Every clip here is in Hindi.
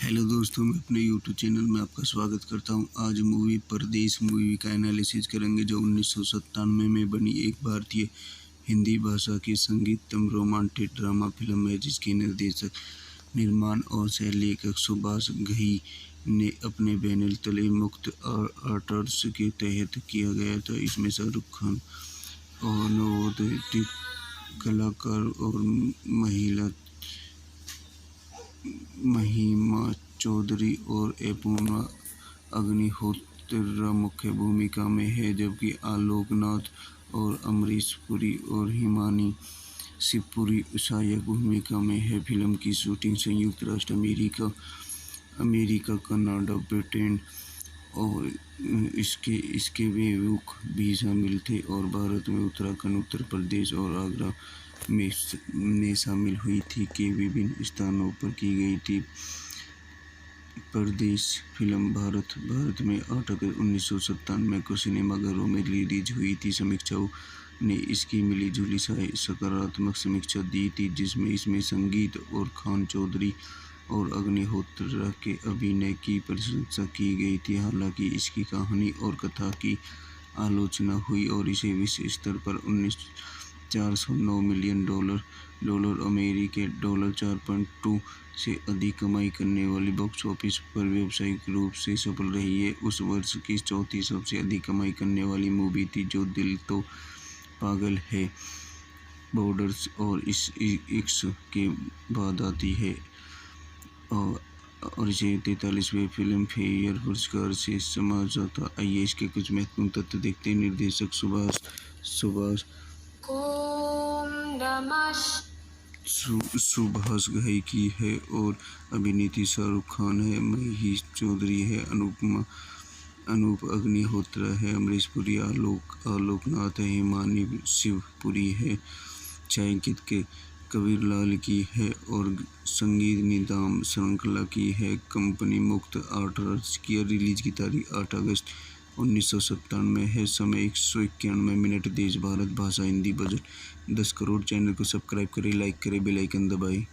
हेलो दोस्तों, मैं अपने यूट्यूब चैनल में आपका स्वागत करता हूं। आज मूवी परदेश मूवी का एनालिसिस करेंगे, जो 1997 में बनी एक भारतीय हिंदी भाषा की संगीतम रोमांटिक ड्रामा फिल्म है, जिसके निर्देशक, निर्माण और सह लेखक सुभाष घई ने अपने बैनर तले मुक्त आर्ट्स के तहत किया गया था। इसमें शाहरुख खान और नवोदित कलाकार और महिमा चौधरी और अपूर्वा अग्निहोत्री मुख्य भूमिका में है, जबकि आलोक नाथ और अमरीश पुरी और हिमानी शिवपुरी सहायक भूमिका में है। फिल्म की शूटिंग संयुक्त राष्ट्र अमेरिका, कनाडा, ब्रिटेन और इसके विमुख भी शामिल थे, और भारत में उत्तराखंड, उत्तर प्रदेश और आगरा में शामिल हुई थी के विभिन्न स्थानों पर की गई थी। परदेश फिल्म भारत में 8 अगस्त 1997 को सिनेमाघरों में रिलीज हुई थी। समीक्षकों ने इसकी मिली-जुली सकारात्मक समीक्षा दी थी, जिसमें इसमें संगीत और खान चौधरी और अग्निहोत्री के अभिनय की प्रशंसा की गई थी। हालांकि इसकी कहानी और कथा की आलोचना हुई और इसे विश्व स्तर पर $409 मिलियन अमेरिकी डॉलर 4.2 से अधिक कमाई करने वाली बॉक्स ऑफिस पर व्यावसायिक रूप से सफल रही है। उस वर्ष की चौथी सबसे अधिक कमाई करने वाली मूवी थी, जो दिल तो पागल है बॉर्डर्स और इश्क के बाद आती है, और इसे 43वें फिल्म फेयर पुरस्कार से समझा था। आइए इसके कुछ महत्वपूर्ण तथ्य देखते हैं। निर्देशक सुभाष घई की है और अभिनेत्री शाहरुख खान है, महिमा चौधरी है, अनूप अग्निहोत्री है, अमरीश पुरी, आलोक नाथ है, हिमानी शिवपुरी है, छायांकित के कबीरलाल की है और संगीत निदान श्रृंखला की है। कंपनी मुक्त आर्ट्स की रिलीज की तारीख 8 अगस्त 1997 है। समय 191 मिनट। देश भारत भाषा हिंदी। बजट 10 करोड़। चैनल को सब्सक्राइब करें, लाइक करें, बेल आइकन दबाएं।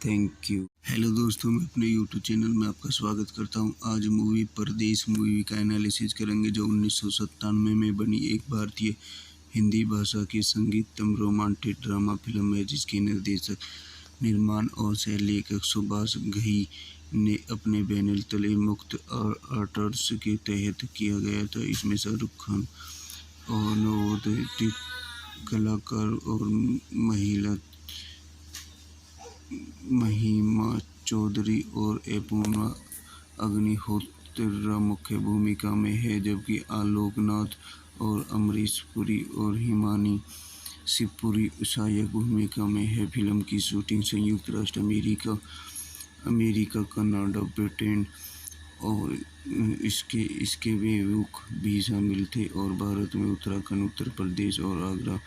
Thank you. हेलो दोस्तों, मैं अपने यूट्यूब चैनल में आपका स्वागत करता हूं। आज मूवी परदेश मूवी का एनालिसिस करेंगे, जो 1997 में बनी एक भारतीय हिंदी भाषा की संगीतम रोमांटिक ड्रामा फिल्म है, जिसके निर्देशक, निर्माण और सह लेखक सुभाष घई ने अपने बैनर तले मुक्त आर्ट्स के तहत किया गया था। इसमें शाहरुख खान और नवोदित कलाकार और महिमा चौधरी और अपूर्वा अग्निहोत्री मुख्य भूमिका में है, जबकि आलोक नाथ और अमरीश पुरी और हिमानी शिवपुरी सहायक भूमिका में है। फिल्म की शूटिंग संयुक्त राष्ट्र अमेरिका, कनाडा, ब्रिटेन और इसके विमुख भी शामिल थे, और भारत में उत्तराखंड, उत्तर प्रदेश और आगरा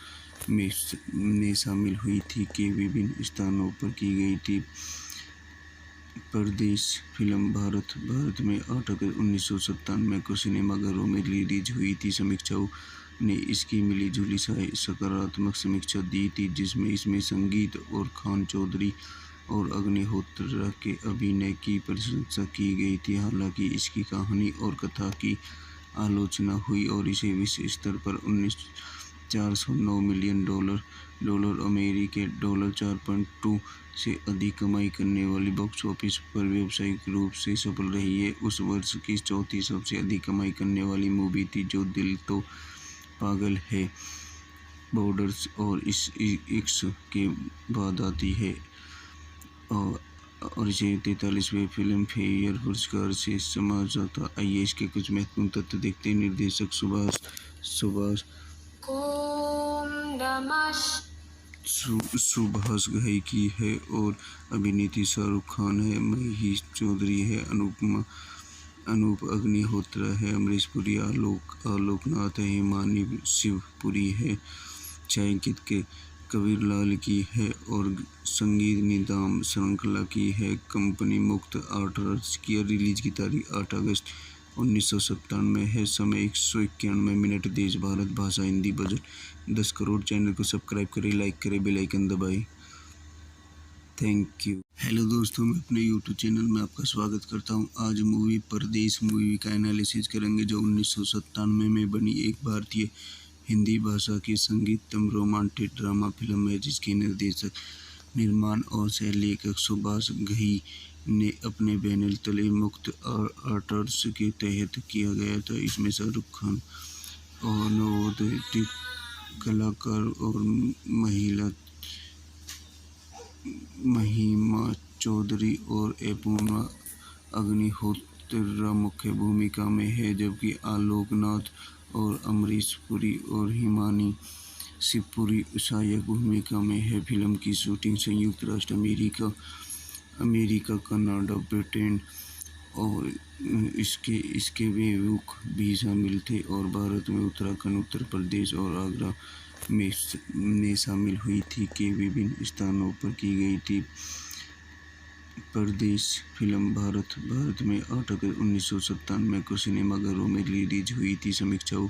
में शामिल हुई थी के विभिन्न स्थानों पर की गई थी। परदेश फिल्म भारत में 8 अगस्त 1997 को सिनेमाघरों में रिलीज हुई थी। समीक्षकों ने इसकी मिली-जुली सकारात्मक समीक्षा दी थी, जिसमें इसमें संगीत और खान चौधरी और अग्निहोत्री के अभिनय की प्रशंसा की गई थी। हालांकि इसकी कहानी और कथा की आलोचना हुई और इसे विश्व स्तर पर $409 मिलियन अमेरिकी डॉलर 4.2 से अधिक कमाई करने वाली बॉक्स ऑफिस पर व्यावसायिक रूप से सफल रही है। उस वर्ष की चौथी सबसे अधिक कमाई करने वाली मूवी थी, जो दिल तो पागल है बॉर्डर्स और इश्क के बाद आती है, और इसे 43वें फिल्म फेयर पुरस्कार से समझा था। आइए इसके कुछ महत्वपूर्ण तथ्य देखते हैं। निर्देशक सुभाष घई की है और अभिनेत्री शाहरुख खान है, महिमा चौधरी है, अनूप अग्निहोत्री है, अमरीश पुरी, आलोक नाथ है, हिमानी शिवपुरी है, छायांकित के कबीरलाल की है और संगीत निदान श्रृंखला की है। कंपनी मुक्त आर्ट्स की रिलीज की तारीख 8 अगस्त 1997 है। समय 191 मिनट। देश भारत भाषा हिंदी। बजट 10 करोड़। चैनल को सब्सक्राइब करें, लाइक करें, बेल आइकन दबाएं। Thank you. हेलो दोस्तों, मैं अपने यूट्यूब चैनल में आपका स्वागत करता हूं। आज मूवी परदेश मूवी का एनालिसिस करेंगे, जो 1997 में बनी एक भारतीय हिंदी भाषा की संगीतम रोमांटिक ड्रामा फिल्म है, जिसके निर्देशक, निर्माण और सह लेखक सुभाष घई ने अपने बैनर तले मुक्त आर्ट्स के तहत किया गया था। इसमें शाहरुख खान और नवोदित कलाकार और महिमा चौधरी और अपूर्वा अग्निहोत्री मुख्य भूमिका में है, जबकि आलोक नाथ और अमरीश पुरी और हिमानी शिवपुरी सहायक भूमिका में है। फिल्म की शूटिंग संयुक्त राष्ट्र अमेरिका, कनाडा, ब्रिटेन और इसके विमुख भी शामिल थे, और भारत में उत्तराखंड, उत्तर प्रदेश और आगरा में शामिल हुई थी के विभिन्न स्थानों पर की गई थी। परदेश फिल्म भारत में 8 अगस्त 1997 को सिनेमाघरों में रिलीज हुई थी। समीक्षाओं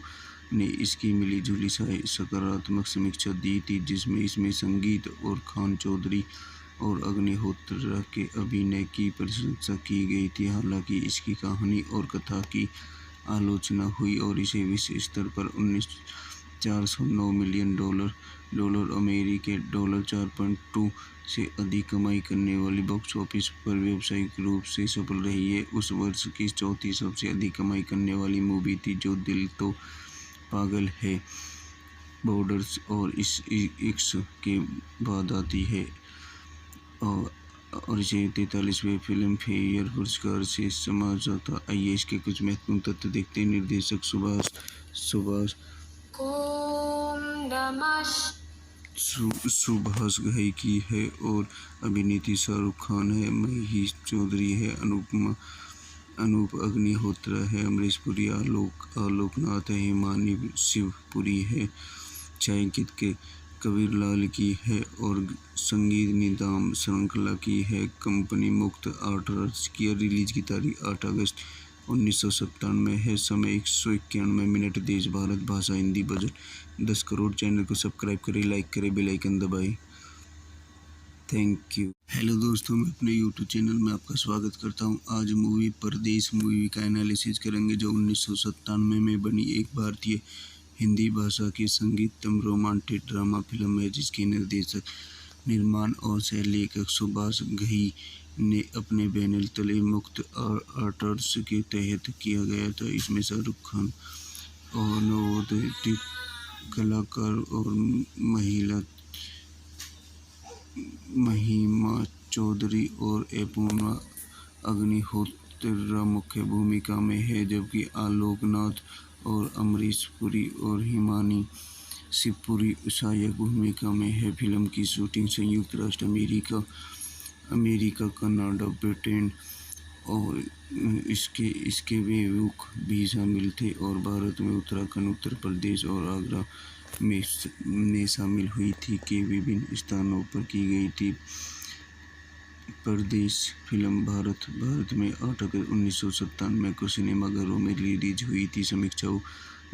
ने इसकी मिली-जुली सकारात्मक समीक्षा दी थी, जिसमें इसमें संगीत और खान चौधरी और अग्निहोत्री के अभिनय की प्रशंसा की गई थी। हालांकि इसकी कहानी और कथा की आलोचना हुई और इसे विश्व स्तर पर $409 मिलियन अमेरिकी डॉलर 4.2 से अधिक कमाई करने वाली बॉक्स ऑफिस पर व्यावसायिक रूप से सफल रही है। उस वर्ष की चौथी सबसे अधिक कमाई करने वाली मूवी थी, जो दिल तो पागल है बॉर्डर्स और इश्क के बाद आती है, और इसे 43वें फिल्म फेयर पुरस्कार से समझा था। आइए इसके कुछ महत्वपूर्ण तथ्य देखते हैं। निर्देशक सुभाष घई की है और अभिनेत्री शाहरुख खान है, महिमा चौधरी है, अनूप अग्निहोत्री है, अमरीश पुरी, आलोक नाथ है, हिमानी शिवपुरी है, छायांकित के कबीर लाल की है और संगीत निदान श्रृंखला की है। कंपनी मुक्त आर्ट्स की रिलीज की तारीख 8 अगस्त 1997 है। समय 191 मिनट। देश भारत, भाषा हिंदी, बजट 10 करोड़। चैनल को सब्सक्राइब करें, लाइक करें, बेल आइकन दबाएं। Thank you. हेलो दोस्तों, मैं अपने यूट्यूब चैनल में आपका स्वागत करता हूं। आज मूवी परदेश मूवी का एनालिसिस करेंगे, जो 1997 में बनी एक भारतीय हिंदी भाषा की संगीतम रोमांटिक ड्रामा फिल्म है, जिसके निर्देशक, निर्माण और सह लेखक सुभाष घई ने अपने बैनर तले मुक्त आर्ट्स के तहत किया गया था। इसमें शाहरुख खान और नवोदित कलाकार और महिमा चौधरी और अपूर्वा अग्निहोत्री मुख्य भूमिका में है, जबकि आलोक नाथ और अमरीश पुरी और हिमानी शिवपुरी सहायक भूमिका में है। फिल्म की शूटिंग संयुक्त राष्ट्र अमेरिका, कनाडा, ब्रिटेन और इसके विमुख भी शामिल थे, और भारत में उत्तराखंड, उत्तर प्रदेश और आगरा में शामिल हुई थी के विभिन्न स्थानों पर की गई थी। परदेश फिल्म भारत में 8 अगस्त 1997 को सिनेमाघरों में रिलीज हुई थी। समीक्षाओं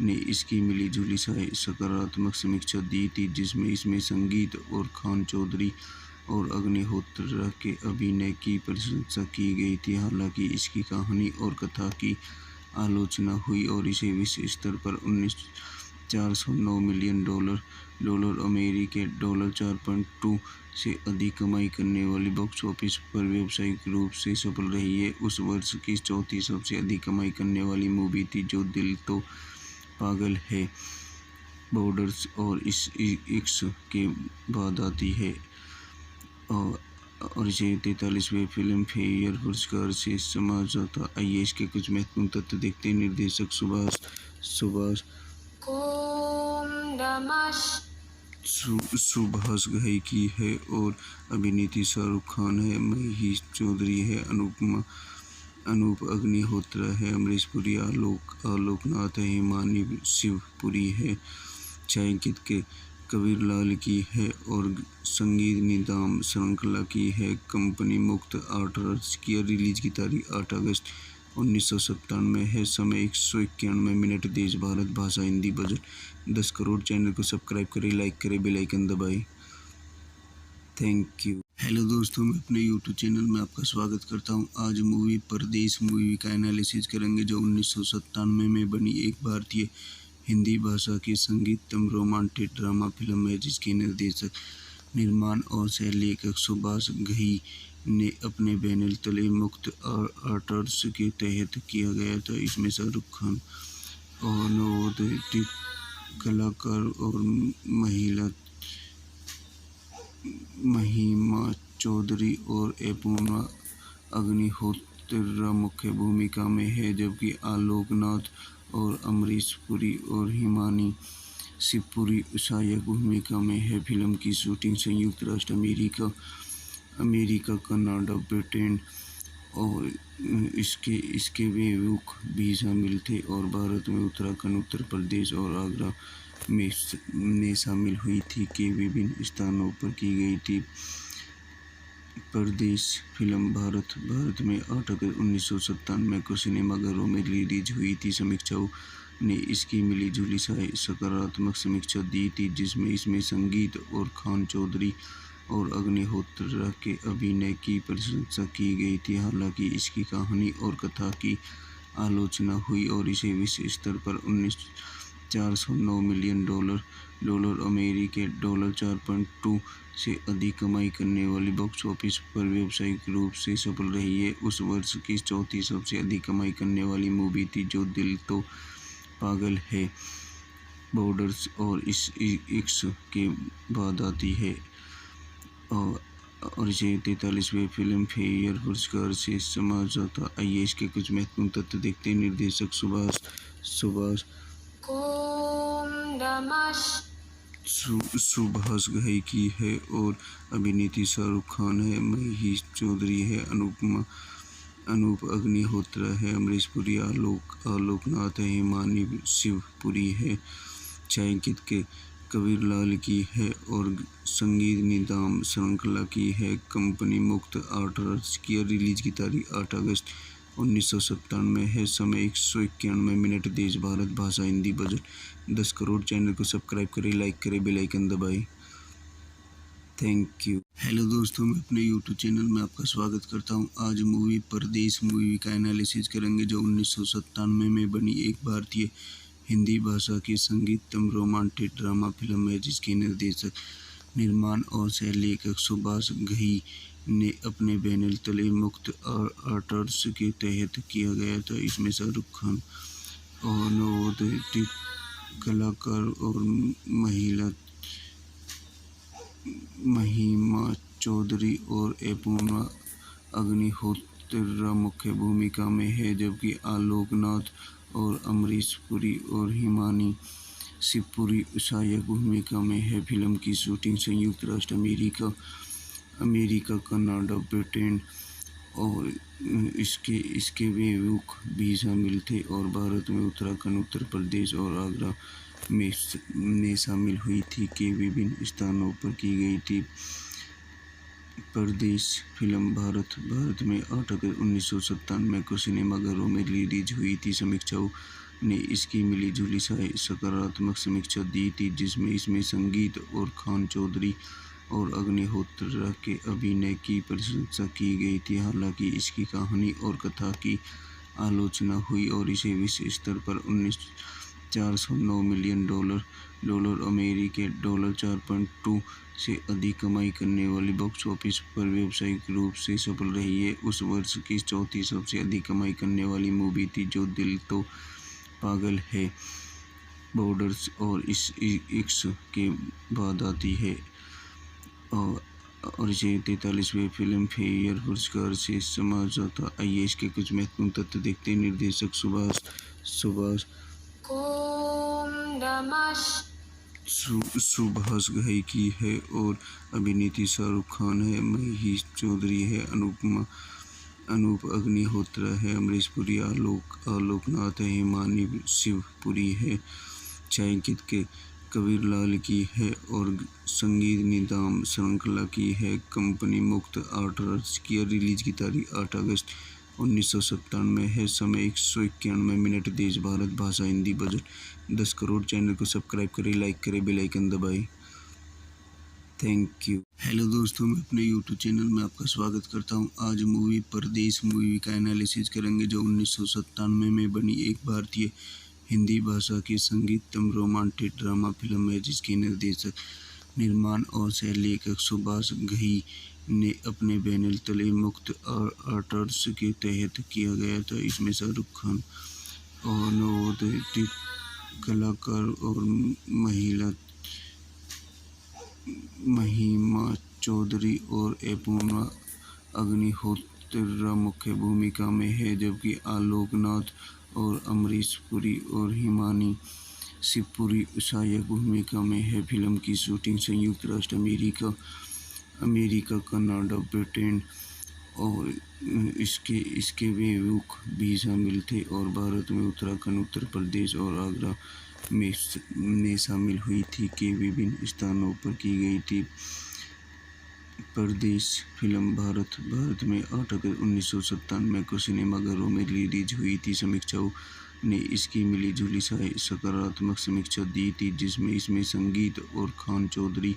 ने इसकी मिली-जुली सकारात्मक समीक्षा दी थी, जिसमें इसमें संगीत और खान चौधरी और अग्निहोत्री के अभिनय की प्रशंसा की गई थी। हालांकि इसकी कहानी और कथा की आलोचना हुई और इसे विश्व स्तर पर $409 मिलियन अमेरिकी डॉलर 4.2 से अधिक कमाई करने वाली बॉक्स ऑफिस पर व्यावसायिक रूप से सफल रही है। उस वर्ष की चौथी सबसे अधिक कमाई करने वाली मूवी थी, जो दिल तो पागल है बॉर्डर्स और इश्क के बाद आती है, और इसे 43वें फिल्म फेयर पुरस्कार से समझा था। आइए इसके कुछ महत्वपूर्ण तथ्य देखते हैं। निर्देशक सुभाष घई की है और अभिनेत्री शाहरुख खान है, महिमा चौधरी है, अनूप अग्निहोत्री है, अमरीश पुरी, आलोक नाथ है, हिमानी शिवपुरी है, छायांकित के कबीर लाल की है और संगीत निदान श्रृंखला की है। कंपनी मुक्त आर्ट्स की रिलीज की तारीख 8 अगस्त 1997 है। समय 191 मिनट। देश भारत, भाषा हिंदी, बजट 10 करोड़। चैनल को सब्सक्राइब करें, लाइक करें, बेल आइकन दबाएं। Thank you. हेलो दोस्तों, मैं अपने यूट्यूब चैनल में आपका स्वागत करता हूं। आज मूवी परदेश मूवी का एनालिसिस करेंगे, जो 1997 में बनी एक भारतीय हिंदी भाषा की संगीतम रोमांटिक ड्रामा फिल्म है, जिसके निर्देशक, निर्माण और सह लेखक सुभाष घई ने अपने बैनर तले मुक्त आर्ट्स के तहत किया गया था। इसमें शाहरुख खान और नवोदित कलाकार और महिमा चौधरी और अपूर्वा अग्निहोत्र मुख्य भूमिका में है, जबकि आलोक नाथ और अमरीश पुरी और हिमानी शिवपुरी सहायक भूमिका में है। फिल्म की शूटिंग संयुक्त राष्ट्र अमेरिका, कनाडा, ब्रिटेन और इसके विमुख भी शामिल थे, और भारत में उत्तराखंड, उत्तर प्रदेश और आगरा में शामिल हुई थी के विभिन्न स्थानों पर की गई थी। परदेश फिल्म भारत में 8 अगस्त 1997 को सिनेमाघरों में रिलीज हुई थी। समीक्षकों ने इसकी मिली-जुली सकारात्मक समीक्षा दी थी, जिसमें इसमें संगीत और खान चौधरी और अग्निहोत्र के अभिनय की प्रशंसा की गई थी। हालांकि इसकी कहानी और कथा की आलोचना हुई और इसे विश्व स्तर पर $409 मिलियन अमेरिकी डॉलर 4.2 से अधिक कमाई करने वाली बॉक्स ऑफिस पर व्यावसायिक रूप से सफल रही है। उस वर्ष की चौथी सबसे अधिक कमाई करने वाली मूवी थी, जो दिल तो पागल है बॉर्डर्स और इश्क के बाद आती है, और इसे 43वें फिल्म फेयर पुरस्कार से समझा था। आइए इसके कुछ महत्वपूर्ण तथ्य देखते हैं। निर्देशक सुभाष घई की है और अभिनेत्री शाहरुख खान है, महिमा चौधरी है, अनूप अग्निहोत्र है, अमरीश पुरी, आलोक नाथ है, हिमानी शिवपुरी है, छायांकित के कबीरलाल की है और संगीत निदान श्रृंखला की है। कंपनी मुक्त आर्ट्स की रिलीज की तारीख 8 अगस्त 1997 है। समय 191 मिनट। देश भारत, भाषा हिंदी, बजट 10 करोड़। चैनल को सब्सक्राइब करें, लाइक करें, बेल आइकन दबाएं। Thank you. हेलो दोस्तों, मैं अपने यूट्यूब चैनल में आपका स्वागत करता हूं। आज मूवी परदेश मूवी का एनालिसिस करेंगे, जो 1997 में बनी एक भारतीय हिंदी भाषा की संगीतम रोमांटिक ड्रामा फिल्म है, जिसके निर्देशक, निर्माण और सह लेखक सुभाष घई ने अपने बैनर तले मुक्त आर्ट्स के तहत किया गया था। इसमें शाहरुख खान और नवोदित कलाकार और महिमा चौधरी और अपूर्वा अग्निहोत्र मुख्य भूमिका में है, जबकि आलोक नाथ और अमरीश पुरी और हिमानी शिवपुरी सहायक भूमिका में है। फिल्म की शूटिंग संयुक्त राष्ट्र अमेरिका, कनाडा, ब्रिटेन और इसके विमुख भी शामिल थे, और भारत में उत्तराखंड, उत्तर प्रदेश और आगरा में शामिल हुई थी के विभिन्न स्थानों पर की गई थी। परदेश फिल्म भारत में 8 अगस्त 1997 को सिनेमाघरों में रिलीज हुई थी। समीक्षकों ने इसकी मिली-जुली सकारात्मक समीक्षा दी थी, जिसमें इसमें संगीत और खान चौधरी और अग्निहोत्र के अभिनय की प्रशंसा की गई थी। हालांकि इसकी कहानी और कथा की आलोचना हुई और इसे विश्व स्तर पर $409 मिलियन अमेरिकी डॉलर 4.2 से अधिक कमाई करने वाली बॉक्स ऑफिस पर व्यावसायिक रूप से सफल रही है। उस वर्ष की चौथी सबसे अधिक कमाई करने वाली मूवी थी, जो दिल तो पागल है बॉर्डर्स और इश्क के बाद आती है, और इसे 43वें फिल्म फेयर पुरस्कार से समझा था। आइए इसके कुछ महत्वपूर्ण तथ्य देखते हैं। निर्देशक सुभाष घई की है और अभिनेत्री शाहरुख खान है, महिमा चौधरी है, अनूप अग्निहोत्र है, अमरीश पुरी, आलोक नाथ है, हिमानी शिवपुरी है, छायांकित के कबीरलाल की है और संगीत निदान श्रृंखला की है। कंपनी मुक्त आर्ट्स की रिलीज की तारीख 8 अगस्त 1997 है। समय 191 मिनट। देश भारत, भाषा हिंदी, बजट 10 करोड़। चैनल को सब्सक्राइब करें, लाइक करें, बेल आइकन दबाएं। Thank you. हेलो दोस्तों, मैं अपने यूट्यूब चैनल में आपका स्वागत करता हूं। आज मूवी परदेश मूवी का एनालिसिस करेंगे, जो 1997 में बनी एक भारतीय हिंदी भाषा की संगीतम रोमांटिक ड्रामा फिल्म है, जिसके निर्देशक, निर्माण और सह लेखक सुभाष घई ने अपने बैनर तले मुक्त आर्ट्स के तहत किया गया था। इसमें शाहरुख खान और नवोदित कलाकार और महिमा चौधरी और अपूर्वा अग्निहोत्र मुख्य भूमिका में है, जबकि आलोक नाथ और अमरीश पुरी और हिमानी शिवपुरी सहायक भूमिका में है। फिल्म की शूटिंग संयुक्त राष्ट्र अमेरिका, कनाडा, ब्रिटेन और इसके विमुख भी शामिल थे, और भारत में उत्तराखंड, उत्तर प्रदेश और आगरा में शामिल हुई थी के विभिन्न स्थानों पर की गई थी। परदेश फिल्म भारत में 8 अगस्त 1997 को सिनेमाघरों में रिलीज हुई थी। समीक्षाओं ने इसकी मिली-जुली सकारात्मक समीक्षा दी थी, जिसमें इसमें संगीत और खान चौधरी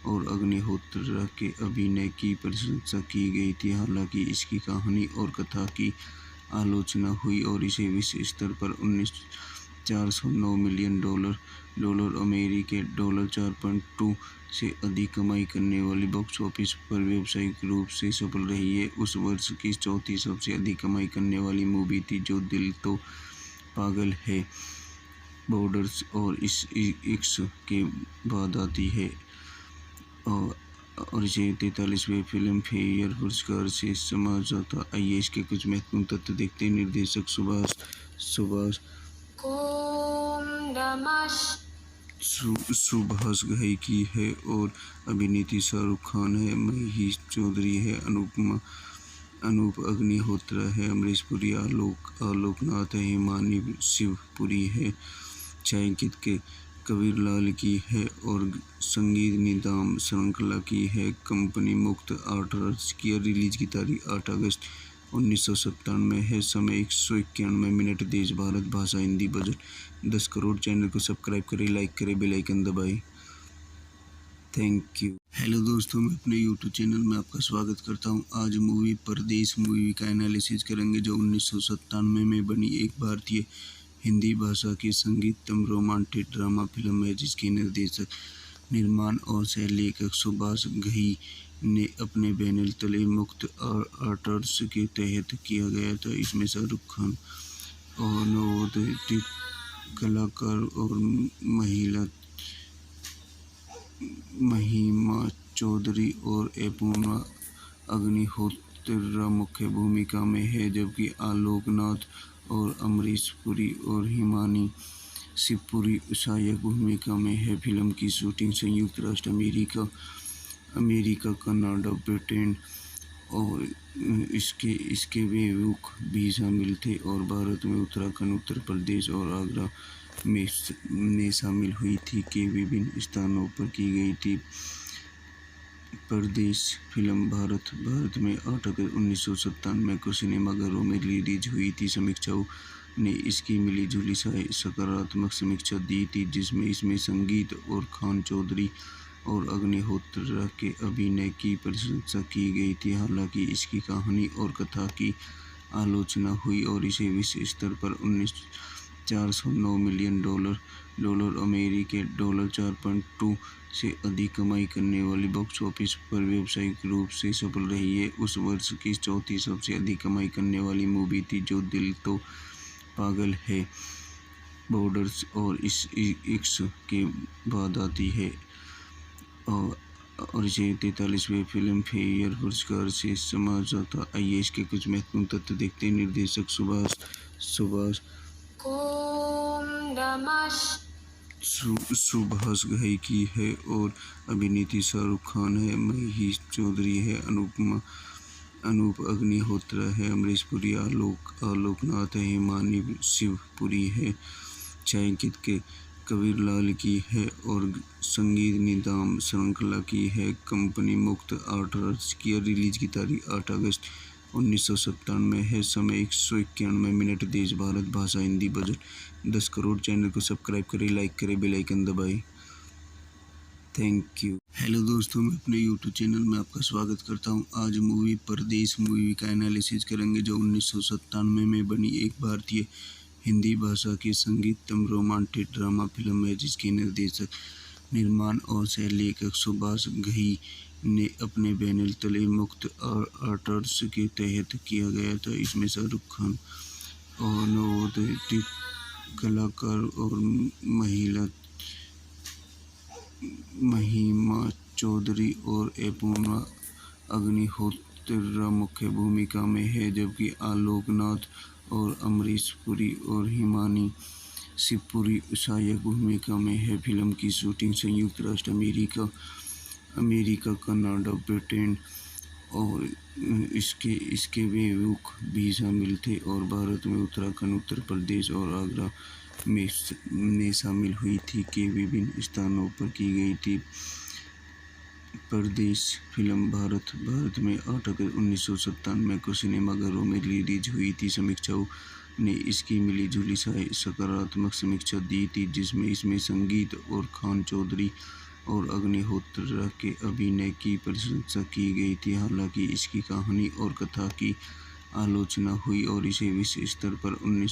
और अग्निहोत्र के अभिनय की प्रशंसा की गई थी। हालांकि इसकी कहानी और कथा की आलोचना हुई और इसे विश्व स्तर पर $409 मिलियन अमेरिकी डॉलर 4.2 से अधिक कमाई करने वाली बॉक्स ऑफिस पर व्यावसायिक रूप से सफल रही है। उस वर्ष की चौथी सबसे अधिक कमाई करने वाली मूवी थी, जो दिल तो पागल है बॉर्डर्स और इश्क के बाद आती है, और इसे 43वें फिल्म फेयर पुरस्कार से समझा था। आइए इसके कुछ महत्वपूर्ण तथ्य देखते हैं। निर्देशक सुभाष घई की है और अभिनेत्री शाहरुख खान है, महिमा चौधरी है, अनूप अग्निहोत्र है, अमरीश पुरी, आलोक नाथ है, हिमानी शिवपुरी है, छायांकित के कबीरलाल की है और संगीत निदान श्रृंखला की है। कंपनी मुक्त आर्ट्स की रिलीज की तारीख 8 अगस्त 1997 है। समय 191 मिनट। देश भारत, भाषा हिंदी, बजट 10 करोड़। चैनल को सब्सक्राइब करें, लाइक करें, बेल आइकन दबाएं। Thank you. हेलो दोस्तों, मैं अपने यूट्यूब चैनल में आपका स्वागत करता हूं। आज मूवी परदेश मूवी का एनालिसिस करेंगे, जो 1997 में बनी एक भारतीय हिंदी भाषा की संगीतम रोमांटिक ड्रामा फिल्म है, जिसके निर्देशक, निर्माण और सह लेखक सुभाष घई ने अपने बैनर तले मुक्त आर्ट्स के तहत किया गया था। इसमें शाहरुख खान और नवोदित कलाकार और महिमा चौधरी और अपूर्वा अग्निहोत्र मुख्य भूमिका में है, जबकि आलोक नाथ और अमरीश पुरी और हिमानी शिवपुरी सहायक भूमिका में है। फिल्म की शूटिंग संयुक्त राष्ट्र अमेरिका, कनाडा, ब्रिटेन और इसके विमुख भी शामिल थे, और भारत में उत्तराखंड, उत्तर प्रदेश और आगरा में शामिल हुई थी के विभिन्न स्थानों पर की गई थी। परदेश फिल्म भारत में 8 अगस्त 1997 को सिनेमाघरों में रिलीज हुई थी। समीक्षाओं ने इसकी मिली-जुली सकारात्मक समीक्षा दी थी, जिसमें इसमें संगीत और खान चौधरी और अग्निहोत्र के अभिनय की प्रशंसा की गई थी। हालांकि इसकी कहानी और कथा की आलोचना हुई और इसे विश्व स्तर पर $409 मिलियन अमेरिकी डॉलर 4.2 से अधिक कमाई करने वाली बॉक्स ऑफिस पर व्यावसायिक रूप से सफल रही है। उस वर्ष की चौथी सबसे अधिक कमाई करने वाली मूवी थी, जो दिल तो पागल है बॉर्डर्स और इश्क के बाद आती है, और इसे 43वें फिल्म फेयर पुरस्कार से समझा था। आइए इसके कुछ महत्वपूर्ण तथ्य देखते हैं। निर्देशक सुभाष घई की है और अभिनेत्री शाहरुख खान है, महिमा चौधरी है, अनूप अग्निहोत्र है, अमरीश पुरी, आलोक नाथ है, हिमानी शिवपुरी है, छायांकित के कबीरलाल की है और संगीत निदान श्रृंखला की है। कंपनी मुक्त आर्ट्स की रिलीज की तारीख 8 अगस्त 1997 है। समय 191 मिनट। देश भारत, भाषा हिंदी, बजट 10 करोड़। चैनल को सब्सक्राइब करें, लाइक करें, बेल आइकन दबाएं। Thank you. हेलो दोस्तों, मैं अपने यूट्यूब चैनल में आपका स्वागत करता हूं। आज मूवी परदेश मूवी का एनालिसिस करेंगे, जो 1997 में बनी एक भारतीय हिंदी भाषा की संगीतम रोमांटिक ड्रामा फिल्म है, जिसके निर्देशक, निर्माण और सह लेखक सुभाष घई ने अपने बैनर तले मुक्त आर्ट्स के तहत किया गया था। इसमें शाहरुख खान और नवोदित कलाकार और महिमा चौधरी और अपूर्वा अग्निहोत्री मुख्य भूमिका में है, जबकि आलोक नाथ और अमरीश पुरी और हिमानी शिवपुरी सहायक भूमिका में है। फिल्म की शूटिंग संयुक्त राष्ट्र अमेरिका, कनाडा, ब्रिटेन और इसके विमुख भी शामिल थे, और भारत में उत्तराखंड, उत्तर प्रदेश और आगरा में शामिल हुई थी के विभिन्न स्थानों पर की गई थी। परदेश फिल्म भारत में 8 अगस्त 1997 को सिनेमाघरों में रिलीज हुई थी। समीक्षाओं ने इसकी मिली-जुली सकारात्मक समीक्षा दी थी, जिसमें इसमें संगीत और खान चौधरी और अग्निहोत्री के अभिनय की प्रशंसा की गई थी। हालांकि इसकी कहानी और कथा की आलोचना हुई और इसे विश्व स्तर पर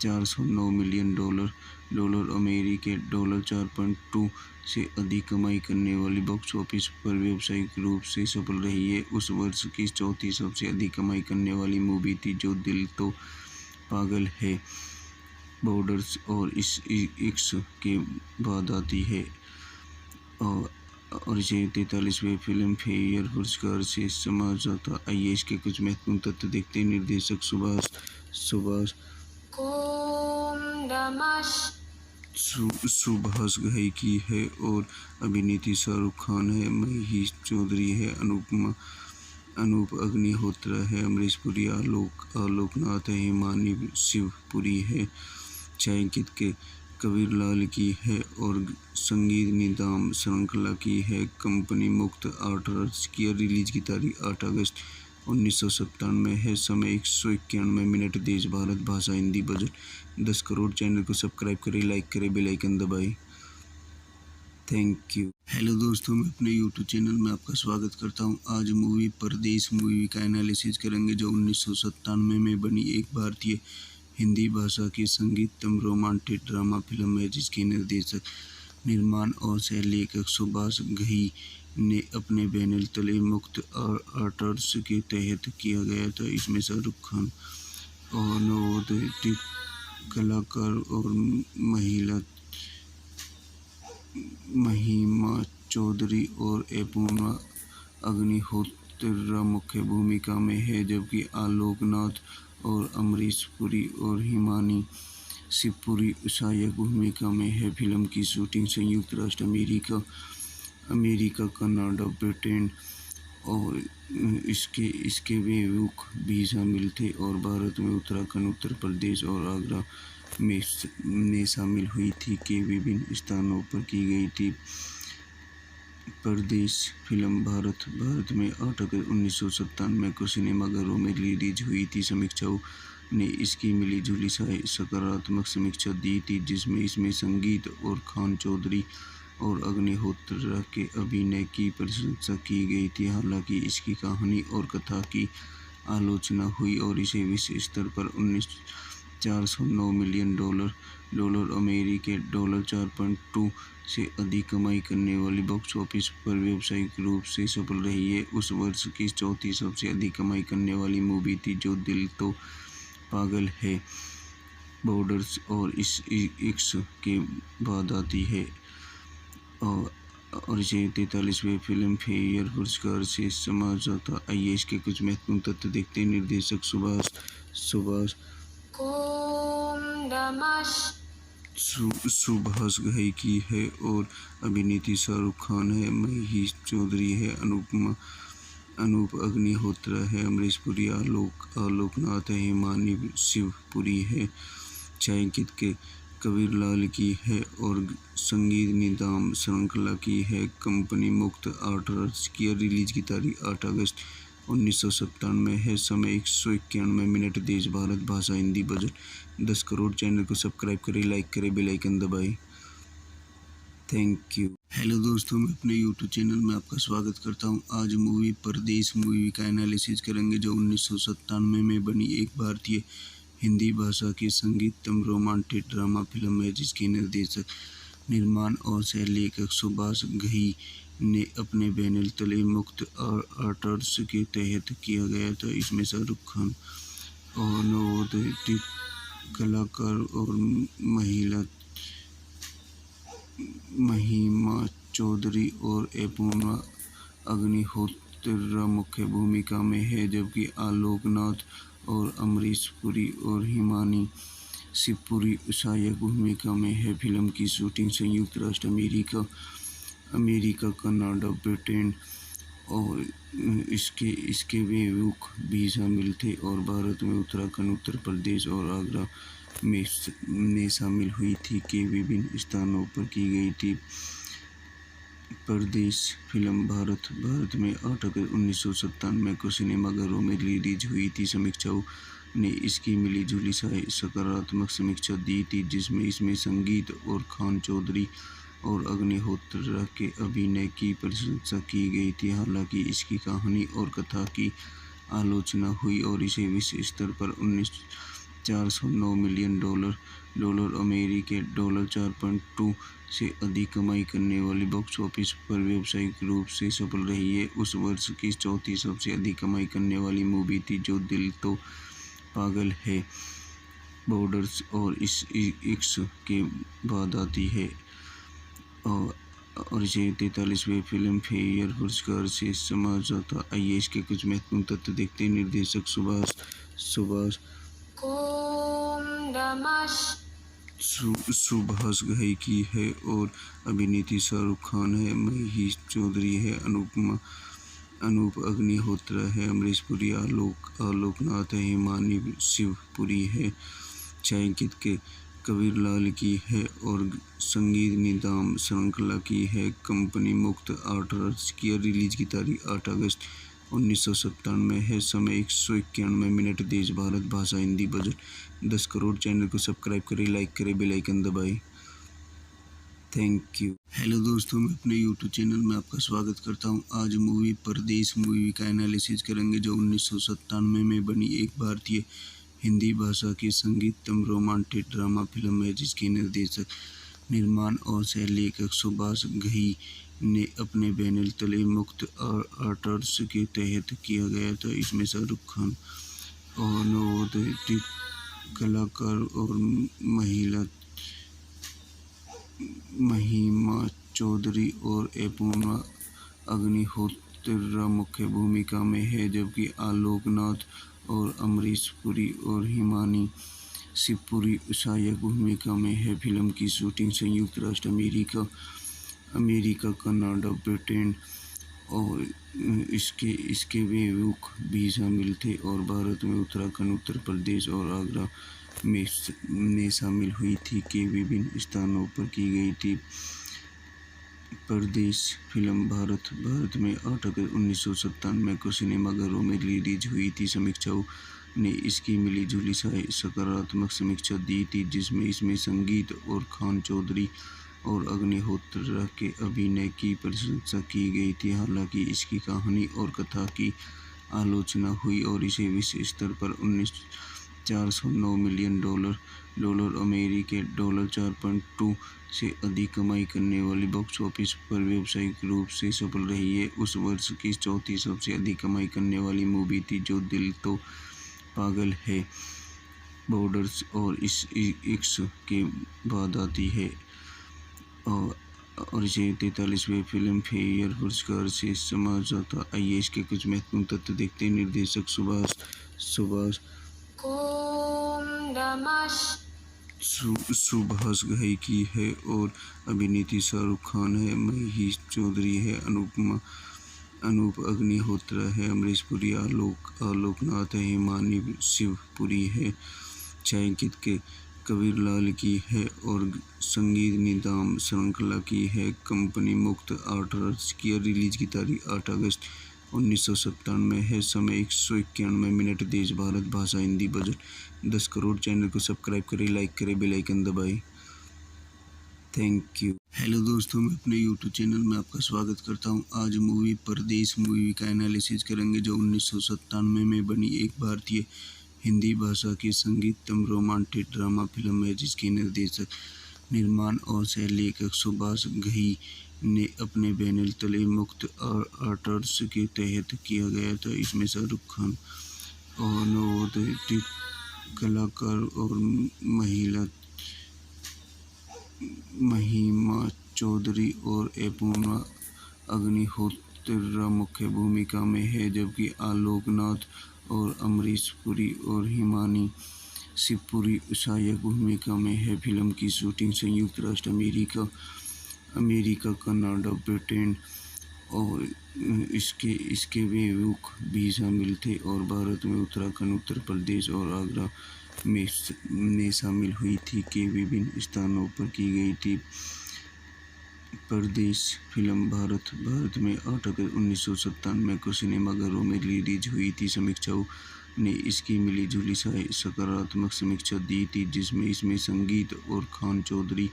409 मिलियन डॉलर अमेरिकी $4.2 से अधिक कमाई करने वाली बॉक्स ऑफिस पर व्यावसायिक रूप से सफल रही है। उस वर्ष की चौथी सबसे अधिक कमाई करने वाली मूवी थी, जो दिल तो पागल है बॉर्डर्स और इश्क के बाद आती है, और इसे 43वें फिल्म फेयर पुरस्कार से समझा जाता। आइए इसके कुछ महत्वपूर्ण तथ्य देखते हैं। निर्देशक सुभाष घई की है और अभिनेत्री शाहरुख खान है, महिमा चौधरी है, अनूप अग्निहोत्री है, अमरीश पुरी, आलोक नाथ है, हिमानी शिवपुरी है, छायांकित के कबीरलाल की है और संगीत निदान श्रृंखला की है। कंपनी मुक्त आर्ट्स की रिलीज की तारीख 8 अगस्त 1997 है। समय 191 मिनट। देश भारत भाषा हिंदी। बजट 10 करोड़। चैनल को सब्सक्राइब करें, लाइक करें, बेल आइकन दबाएं। Thank you. हेलो दोस्तों, मैं अपने यूट्यूब चैनल में आपका स्वागत करता हूं। आज मूवी परदेश मूवी का एनालिसिस करेंगे, जो 1997 में बनी एक भारतीय हिंदी भाषा की संगीतम रोमांटिक ड्रामा फिल्म है, जिसके निर्देशक, निर्माण और सह लेखक सुभाष घई ने अपने बैनर तले मुक्त आर्ट्स के तहत किया गया था। इसमें शाहरुख खान और नवोदित कलाकार और महिमा चौधरी और अपूर्वा अग्निहोत्री मुख्य भूमिका में है, जबकि आलोक नाथ और अमरीश पुरी और हिमानी शिवपुरी सहायक भूमिका में है। फिल्म की शूटिंग संयुक्त राष्ट्र अमेरिका, कनाडा, ब्रिटेन और इसके विमुख भी शामिल थे, और भारत में उत्तराखंड, उत्तर प्रदेश और आगरा में शामिल हुई थी के विभिन्न स्थानों पर की गई थी। परदेश फिल्म भारत में 8 अगस्त 1997 को सिनेमाघरों में रिलीज हुई थी। समीक्षाओं ने इसकी मिली-जुली सकारात्मक समीक्षा दी थी, जिसमें इसमें संगीत और खान चौधरी और अग्निहोत्री के अभिनय की प्रशंसा की गई थी। हालांकि इसकी कहानी और कथा की आलोचना हुई और इसे विश्व स्तर पर 409 मिलियन डॉलर अमेरिकी $4.2 से अधिक कमाई करने वाली बॉक्स ऑफिस पर व्यावसायिक रूप से सफल रही है। उस वर्ष की चौथी सबसे अधिक कमाई करने वाली मूवी थी, जो दिल तो पागल है बॉर्डर्स और इश्क के बाद आती है, और इसे 43वें फिल्म फेयर पुरस्कार से समझा जाता। आइए इसके कुछ महत्वपूर्ण तथ्य देखते हैं। निर्देशक सुभाष घई की है और अभिनेत्री शाहरुख खान है, महिमा चौधरी है, अनूप अग्निहोत्री है, अमरीश पुरी, आलोक नाथ है, हिमानी शिवपुरी है, छायांकित के कबीरलाल की है और संगीत निदान श्रृंखला की है। कंपनी मुक्त आर्ट्स की रिलीज की तारीख 8 अगस्त 1997 है। समय 191 मिनट। देश भारत भाषा हिंदी। बजट 10 करोड़। चैनल को सब्सक्राइब करें, लाइक करें, बेल आइकन दबाएं। Thank you. हेलो दोस्तों, मैं अपने यूट्यूब चैनल में आपका स्वागत करता हूं। आज मूवी परदेश मूवी का एनालिसिस करेंगे, जो 1997 में बनी एक भारतीय हिंदी भाषा की संगीतम रोमांटिक ड्रामा फिल्म है, जिसके निर्देशक, निर्माण और सह लेखक सुभाष घई ने अपने बैनर तले मुक्त आर्ट्स के तहत किया गया था। इसमें शाहरुख खान और नवोदित कलाकार और महिमा चौधरी और अपूर्वा अग्निहोत्र मुख्य भूमिका में है, जबकि आलोक नाथ और अमरीश पुरी और हिमानी शिवपुरी सहायक भूमिका में है। फिल्म की शूटिंग संयुक्त राष्ट्र अमेरिका, कनाडा, ब्रिटेन और इसके बेवकूफ भी शामिल थे, और भारत में उत्तराखंड, उत्तर प्रदेश और आगरा में शामिल हुई थी के विभिन्न स्थानों पर की गई थी। परदेश फिल्म भारत में 8 अगस्त 1997 को सिनेमाघरों में रिलीज हुई थी। समीक्षाओं ने इसकी मिली जुली सकारात्मक समीक्षा दी थी, जिसमें इसमें संगीत और खान चौधरी और अग्निहोत्र के अभिनय की प्रशंसा की गई थी। हालांकि इसकी कहानी और कथा की आलोचना हुई और इसे विश्व स्तर पर 409 मिलियन डॉलर अमेरिकी डॉलर 4.2 से अधिक कमाई करने वाली बॉक्स ऑफिस पर व्यावसायिक रूप से सफल रही है। उस वर्ष की चौथी सबसे अधिक कमाई करने वाली मूवी थी, जो दिल तो पागल है बॉर्डर्स और इश्क के बाद आती है, और इसे 43वें फिल्म फेयर पुरस्कार से समझा जाता। आइए इसके कुछ महत्वपूर्ण तथ्य देखते हैं। निर्देशक सुभाष घई की है और अभिनेत्री शाहरुख खान है, महिमा चौधरी है, अनूप अग्निहोत्र है, अमरीश पुरी, आलोक नाथ है, हिमानी शिवपुरी है, छायांकित के कबीर लाल की है और संगीत निदाम श्रृंखला की है। कंपनी मुक्त आर्ट्स की रिलीज की तारीख 8 अगस्त 1997 है। समय 191 मिनट। देश भारत भाषा हिंदी। बजट 10 करोड़। चैनल को सब्सक्राइब करें, लाइक करें, बेल आइकन दबाएं। Thank you. हेलो दोस्तों, मैं अपने यूट्यूब चैनल में आपका स्वागत करता हूं। आज मूवी परदेश मूवी का एनालिसिस करेंगे, जो 1997 में बनी एक भारतीय हिंदी भाषा की संगीतम रोमांटिक ड्रामा फिल्म है, जिसके निर्देशक, निर्माण और सह लेखक सुभाष घई ने अपने बैनर तले मुक्त आर्ट्स के तहत किया गया था। इसमें शाहरुख खान और नवोदित कलाकार और महिमा चौधरी और अपूर्वा अग्निहोत्र मुख्य भूमिका में है, जबकि आलोक नाथ और अमरीश पुरी और हिमानी शिवपुरी सहायक भूमिका में है। फिल्म की शूटिंग संयुक्त राष्ट्र अमेरिका, कनाडा, ब्रिटेन और इसके बेवकूफ भी शामिल थे, और भारत में उत्तराखंड, उत्तर प्रदेश और आगरा में शामिल हुई थी के विभिन्न स्थानों पर की गई थी। परदेश फिल्म भारत में 8 अगस्त 1997 को सिनेमाघरों में रिलीज हुई थी। समीक्षाओं ने इसकी मिली जुली सकारात्मक समीक्षा दी थी, जिसमें इसमें संगीत और खान चौधरी और अग्निहोत्र के अभिनय की प्रशंसा की गई थी। हालांकि इसकी कहानी और कथा की आलोचना हुई और इसे विश्व स्तर पर 409 मिलियन डॉलर अमेरिकी डॉलर 4.2 से अधिक कमाई करने वाली बॉक्स ऑफिस पर व्यावसायिक रूप से सफल रही है। उस वर्ष की चौथी सबसे अधिक कमाई करने वाली मूवी थी, जो दिल तो पागल है बॉर्डर्स और इश्क के बाद आती है, और इसे 43वें फिल्म फेयर पुरस्कार से समझा जाता। आइए इसके कुछ महत्वपूर्ण तथ्य देखते हैं। निर्देशक सुभाष घई की है और अभिनेत्री शाहरुख खान है, महिमा चौधरी है, अनूप अग्निहोत्र है, अमरीश पुरी, आलोक नाथ है, हिमानी शिवपुरी है, छायांकित के कबीर लाल की है और संगीत निदाम श्रृंखला की है। कंपनी मुक्त आर्ट्स की रिलीज की तारीख 8 अगस्त 1997 है। समय 191 मिनट। देश भारत भाषा हिंदी। बजट 10 करोड़। चैनल को सब्सक्राइब करें, लाइक करें, बेल आइकन दबाएं। Thank you. हेलो दोस्तों, मैं अपने यूट्यूब चैनल में आपका स्वागत करता हूं। आज मूवी परदेश मूवी का एनालिसिस करेंगे, जो 1997 में बनी एक भारतीय हिंदी भाषा की संगीतम रोमांटिक ड्रामा फिल्म है, जिसके निर्देशक, निर्माण और सह लेखक सुभाष घई ने अपने बैनर तले मुक्त आर्ट्स के तहत किया गया था। इसमें शाहरुख खान और नवोदित कलाकार और महिमा चौधरी और अपूर्वा अग्निहोत्र मुख्य भूमिका में है, जबकि आलोकनाथ और अमरीश पुरी और हिमानी शिवपुरी सहायक भूमिका में है। फिल्म की शूटिंग संयुक्त राष्ट्र अमेरिका, कनाडा, ब्रिटेन और इसके विमुख भी शामिल थे, और भारत में उत्तराखंड, उत्तर प्रदेश और आगरा में शामिल हुई थी के विभिन्न स्थानों पर की गई थी। परदेश फिल्म भारत में 8 अगस्त 1997 को सिनेमाघरों में रिलीज हुई थी। समीक्षाओं ने इसकी मिली-जुली सकारात्मक समीक्षा दी थी, जिसमें इसमें संगीत और खान चौधरी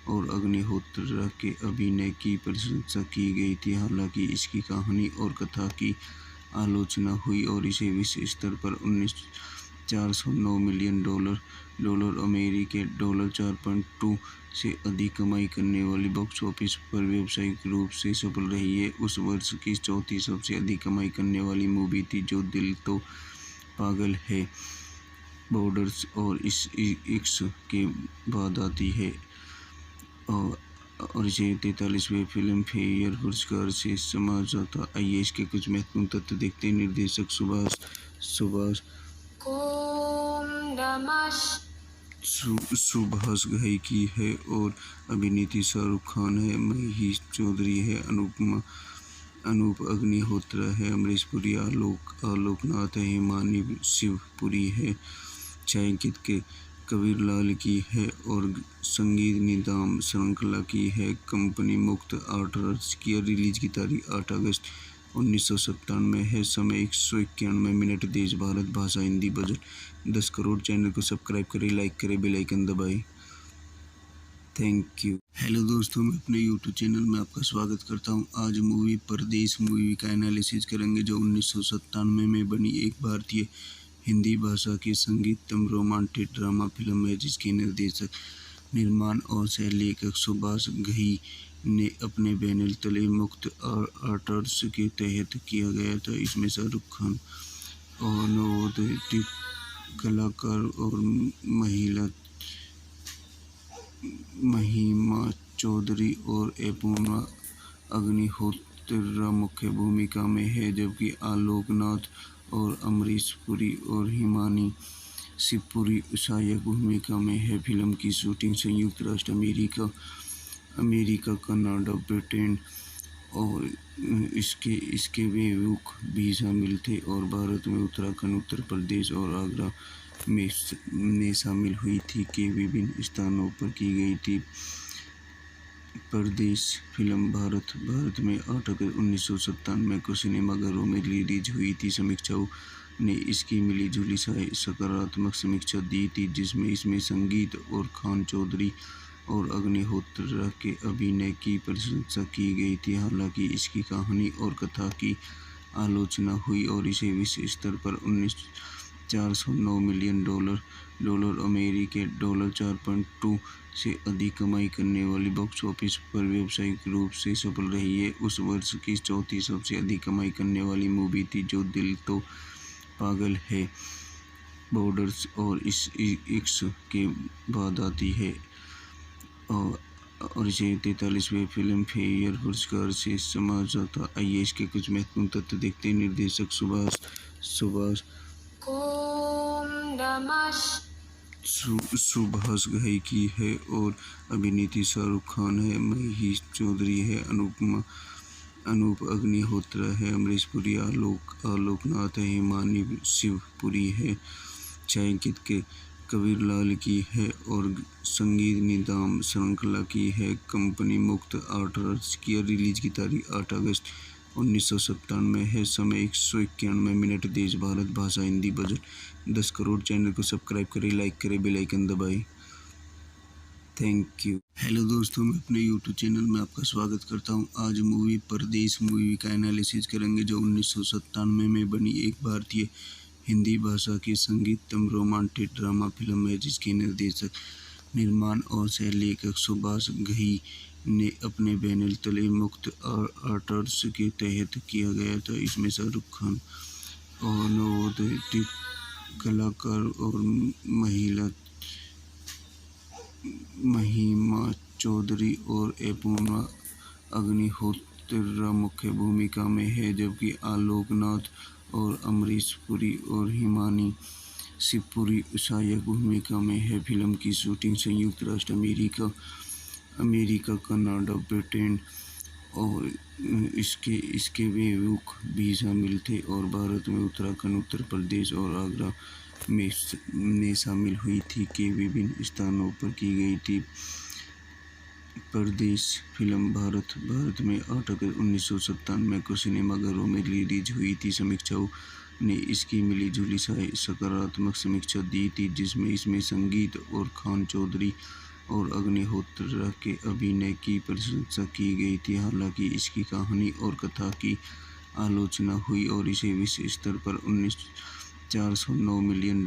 और अग्निहोत्र के अभिनय की प्रशंसा की गई थी। हालांकि इसकी कहानी और कथा की आलोचना हुई और इसे विश्व स्तर पर $409 मिलियन अमेरिकी डॉलर 4.2 से अधिक कमाई करने वाली बॉक्स ऑफिस पर व्यावसायिक रूप से सफल रही है। उस वर्ष की चौथी सबसे अधिक कमाई करने वाली मूवी थी, जो दिल तो पागल है बॉर्डर्स और इश्क के बाद आती है, और इसे 43वें फिल्म फेयर पुरस्कार से समझा था। आइए इसके कुछ महत्वपूर्ण तथ्य देखते हैं। निर्देशक सुभाष घई की है और अभिनेत्री शाहरुख खान है, महिमा चौधरी है, अनूप अग्निहोत्र है, अमरीश पुरी, आलोकनाथ है, हिमानी शिवपुरी है, छायांकित के कबीरलाल की है और संगीत निदाम श्रृंखला की है। कंपनी मुक्त आर्ट्स की रिलीज की तारीख 8 अगस्त 1997 है। समय 191 मिनट। देश भारत, भाषा हिंदी, बजट 10 करोड़। चैनल को सब्सक्राइब करें, लाइक करें, बेल आइकन दबाएं। Thank you. हेलो दोस्तों, मैं अपने यूट्यूब चैनल में आपका स्वागत करता हूं। आज मूवी परदेश मूवी का एनालिसिस करेंगे, जो 1997 में बनी एक भारतीय हिंदी भाषा की संगीतम रोमांटिक ड्रामा फिल्म है, जिसके निर्देशक, निर्माण और सह लेखक सुभाष घई ने अपने बैनर तले मुक्त आर्ट्स के तहत किया गया था। इसमें शाहरुख खान और नवोदित कलाकार और महिमा चौधरी और अपूर्वा अग्निहोत्र मुख्य भूमिका में है, जबकि आलोकनाथ और अमरीश पुरी और हिमानी शिवपुरी सहायक भूमिका में है। फिल्म की शूटिंग संयुक्त राष्ट्र अमेरिका, कनाडा, ब्रिटेन और इसके विमुख भी शामिल थे, और भारत में उत्तराखंड, उत्तर प्रदेश और आगरा में शामिल हुई थी के विभिन्न स्थानों पर की गई थी। परदेश फिल्म भारत में 8 अगस्त 1997 को सिनेमाघरों में रिलीज हुई थी। समीक्षाओं ने इसकी मिली-जुली सकारात्मक समीक्षा दी थी, जिसमें इसमें संगीत और खान चौधरी और अग्निहोत्र के अभिनय की प्रशंसा की गई थी। हालांकि इसकी कहानी और कथा की आलोचना हुई और इसे विश्व स्तर पर $409 मिलियन अमेरिकी डॉलर 4.2 से अधिक कमाई करने वाली बॉक्स ऑफिस पर व्यावसायिक रूप से सफल रही है। उस वर्ष की चौथी सबसे अधिक कमाई करने वाली मूवी थी, जो दिल तो पागल है बॉर्डर्स और इश्क के बाद आती है, और इसे 43वें फिल्म फेयर पुरस्कार से समझा था। आइए इसके कुछ महत्वपूर्ण तथ्य देखते हैं। निर्देशक सुभाष घई की है और अभिनेत्री शाहरुख खान है, महिमा चौधरी है, अनूप अग्निहोत्र है, अमरीश पुरी, आलोकनाथ है, हिमानी शिवपुरी है, छायांकित के कबीरलाल की है और संगीत निदाम श्रृंखला की है। कंपनी मुक्त आर्ट्स की रिलीज की तारीख 8 अगस्त 1997 है। समय 191 मिनट। देश भारत, भाषा हिंदी, बजट 10 करोड़। चैनल को सब्सक्राइब करें, लाइक करें, बेल आइकन दबाएं। Thank you. हेलो दोस्तों, मैं अपने यूट्यूब चैनल में आपका स्वागत करता हूं। आज मूवी परदेश मूवी का एनालिसिस करेंगे, जो 1997 में बनी एक भारतीय हिंदी भाषा की संगीतम रोमांटिक ड्रामा फिल्म है, जिसके निर्देशक, निर्माण और सह लेखक सुभाष घई ने अपने बैनर तले मुक्त आर्ट्स के तहत किया गया था। इसमें शाहरुख खान और नवोदित कलाकार और महिमा चौधरी और अपूर्वा अग्निहोत्री मुख्य भूमिका में है, जबकि आलोकनाथ और अमरीश पुरी और हिमानी शिवपुरी सहायक भूमिका में है। फिल्म की शूटिंग संयुक्त राष्ट्र अमेरिका, कनाडा, ब्रिटेन और इसके विमुख भी शामिल थे, और भारत में उत्तराखंड, उत्तर प्रदेश और आगरा में शामिल हुई थी के विभिन्न स्थानों पर की गई थी। परदेश फिल्म भारत में 8 अगस्त 1997 को सिनेमाघरों में रिलीज हुई थी। समीक्षाओं ने इसकी मिली-जुली सकारात्मक समीक्षा दी थी, जिसमें इसमें संगीत और खान चौधरी और अग्निहोत्री के अभिनय की प्रशंसा की गई थी। हालांकि इसकी कहानी और कथा की आलोचना हुई और इसे विश्व स्तर पर $409 मिलियन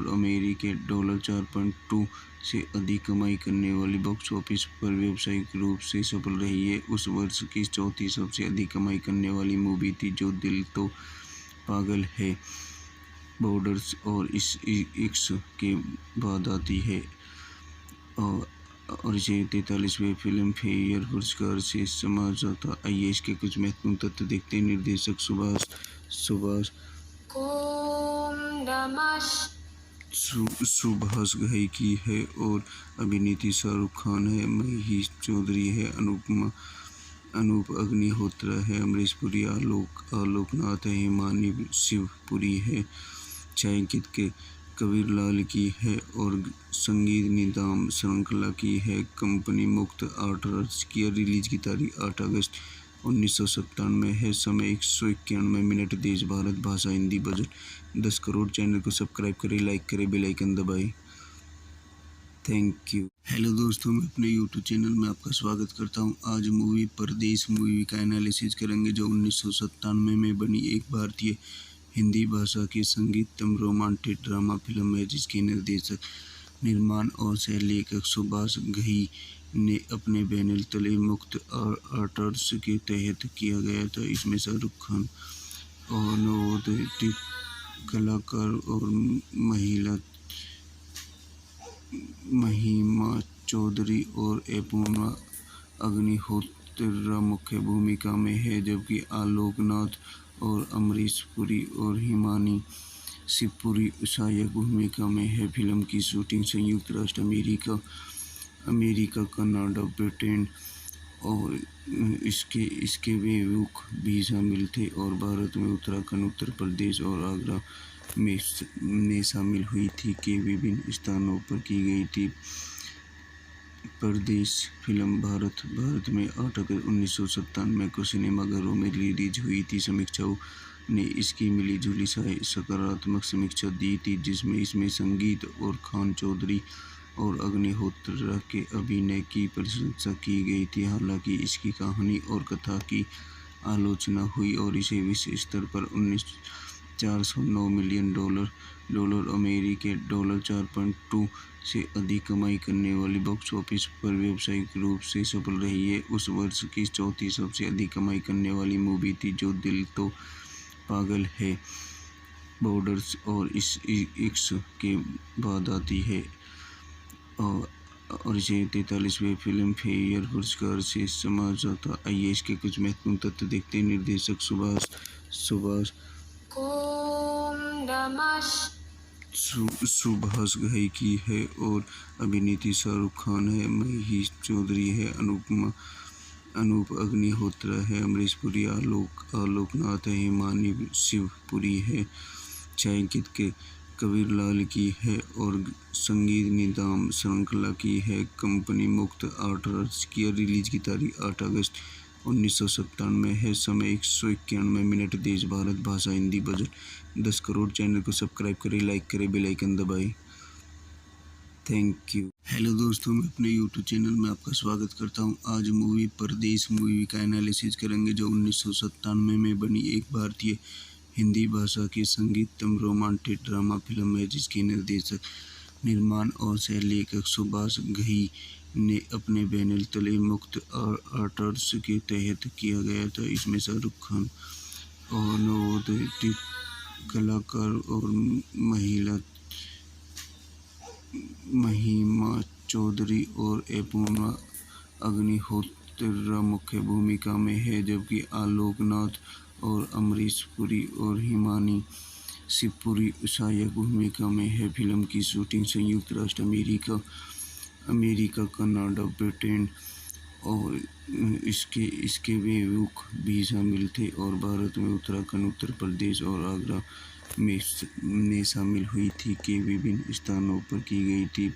अमेरिकी $4.2 से अधिक कमाई करने वाली बॉक्स ऑफिस पर व्यावसायिक रूप से सफल रही है। उस वर्ष की चौथी सबसे अधिक कमाई करने वाली मूवी थी, जो दिल तो पागल है बॉर्डर्स और इश्क के बाद आती है, और इसे 43वें फिल्म फेयर पुरस्कार से समझा था। आइए इसके कुछ महत्वपूर्ण तथ्य देखते हैं। निर्देशक सुभाष घई की है और अभिनेत्री शाहरुख खान है, महिमा चौधरी है, अनूप अग्निहोत्री है, अमरीश पुरी, आलोकनाथ है, हिमानी शिवपुरी है, छायांकित के कबीरलाल की है और संगीत निदान श्रृंखला की है। कंपनी मुक्त आर्ट्स की रिलीज की तारीख 8 अगस्त 1997 है। समय 191 मिनट। देश भारत भाषा हिंदी। बजट 10 करोड़। चैनल को सब्सक्राइब करें, लाइक करें, बेल आइकन दबाएं। Thank you. हेलो दोस्तों, मैं अपने यूट्यूब चैनल में आपका स्वागत करता हूं। आज मूवी परदेश मूवी का एनालिसिस करेंगे, जो 1997 में बनी एक भारतीय हिंदी भाषा की संगीतम रोमांटिक ड्रामा फिल्म है, जिसके निर्देशक, निर्माण और सह लेखक सुभाष घई ने अपने बैनर तले मुक्त आर्ट्स के तहत किया गया था। इसमें शाहरुख खान और नवोदित कलाकार और महिमा चौधरी और अपूर्वा अग्निहोत्री मुख्य भूमिका में है, जबकि आलोकनाथ और अमरीश पुरी और हिमानी शिवपुरी सहायक भूमिका में है। फिल्म की शूटिंग संयुक्त राष्ट्र अमेरिका, कनाडा, ब्रिटेन और इसके विमुख भी शामिल थे, और भारत में उत्तराखंड, उत्तर प्रदेश और आगरा में शामिल हुई थी के विभिन्न स्थानों पर की गई थी। परदेश फिल्म भारत में 8 अगस्त 1997 को सिनेमाघरों में रिलीज हुई थी। समीक्षाओं ने इसकी मिली-जुली सकारात्मक समीक्षा दी थी, जिसमें इसमें संगीत और खान चौधरी और अग्निहोत्री के अभिनय की प्रशंसा की गई थी। हालांकि इसकी कहानी और कथा की आलोचना हुई और इसे विश्व स्तर पर $409 मिलियन अमेरिकी $4.2 से अधिक कमाई करने वाली बॉक्स ऑफिस पर व्यावसायिक रूप से सफल रही है। उस वर्ष की चौथी सबसे अधिक कमाई करने वाली मूवी थी, जो दिल तो पागल है बॉर्डर्स और इश्क के बाद आती है, और इसे 43वें फिल्म फेयर पुरस्कार से समझा था। आइए इसके कुछ महत्वपूर्ण तथ्य देखते हैं। निर्देशक सुभाष घई की है और अभिनेत्री शाहरुख खान है, महिमा चौधरी है, अनूप अग्निहोत्री है, अमरीश पुरी, आलोकनाथ है, हिमानी शिवपुरी है, छायांकित के कबीरलाल की है और संगीत निदान श्रृंखला की है। कंपनी मुक्त आर्ट्स की रिलीज की तारीख 8 अगस्त 1997 है। समय 191 मिनट। देश भारत भाषा हिंदी। बजट 10 करोड़। चैनल को सब्सक्राइब करें, लाइक करें, बेल आइकन दबाएं। Thank you. हेलो दोस्तों, मैं अपने यूट्यूब चैनल में आपका स्वागत करता हूं। आज मूवी परदेश मूवी का एनालिसिस करेंगे, जो 1997 में बनी एक भारतीय हिंदी भाषा की संगीतम रोमांटिक ड्रामा फिल्म है, जिसके निर्देशक, निर्माण और सह लेखक सुभाष घई ने अपने बैनर तले मुक्त आर्ट्स के तहत किया गया था। इसमें शाहरुख खान और नवोदित कलाकार और महिमा चौधरी और अपूर्वा अग्निहोत्री मुख्य भूमिका में है, जबकि आलोक नाथ और अमरीश पुरी और हिमानी शिवपुरी सहायक भूमिका में है। फिल्म की शूटिंग संयुक्त राष्ट्र अमेरिका, कनाडा, ब्रिटेन और इसके विमुख भी शामिल थे, और भारत में उत्तराखंड, उत्तर प्रदेश और आगरा में शामिल हुई थी के विभिन्न स्थानों पर की गई थी।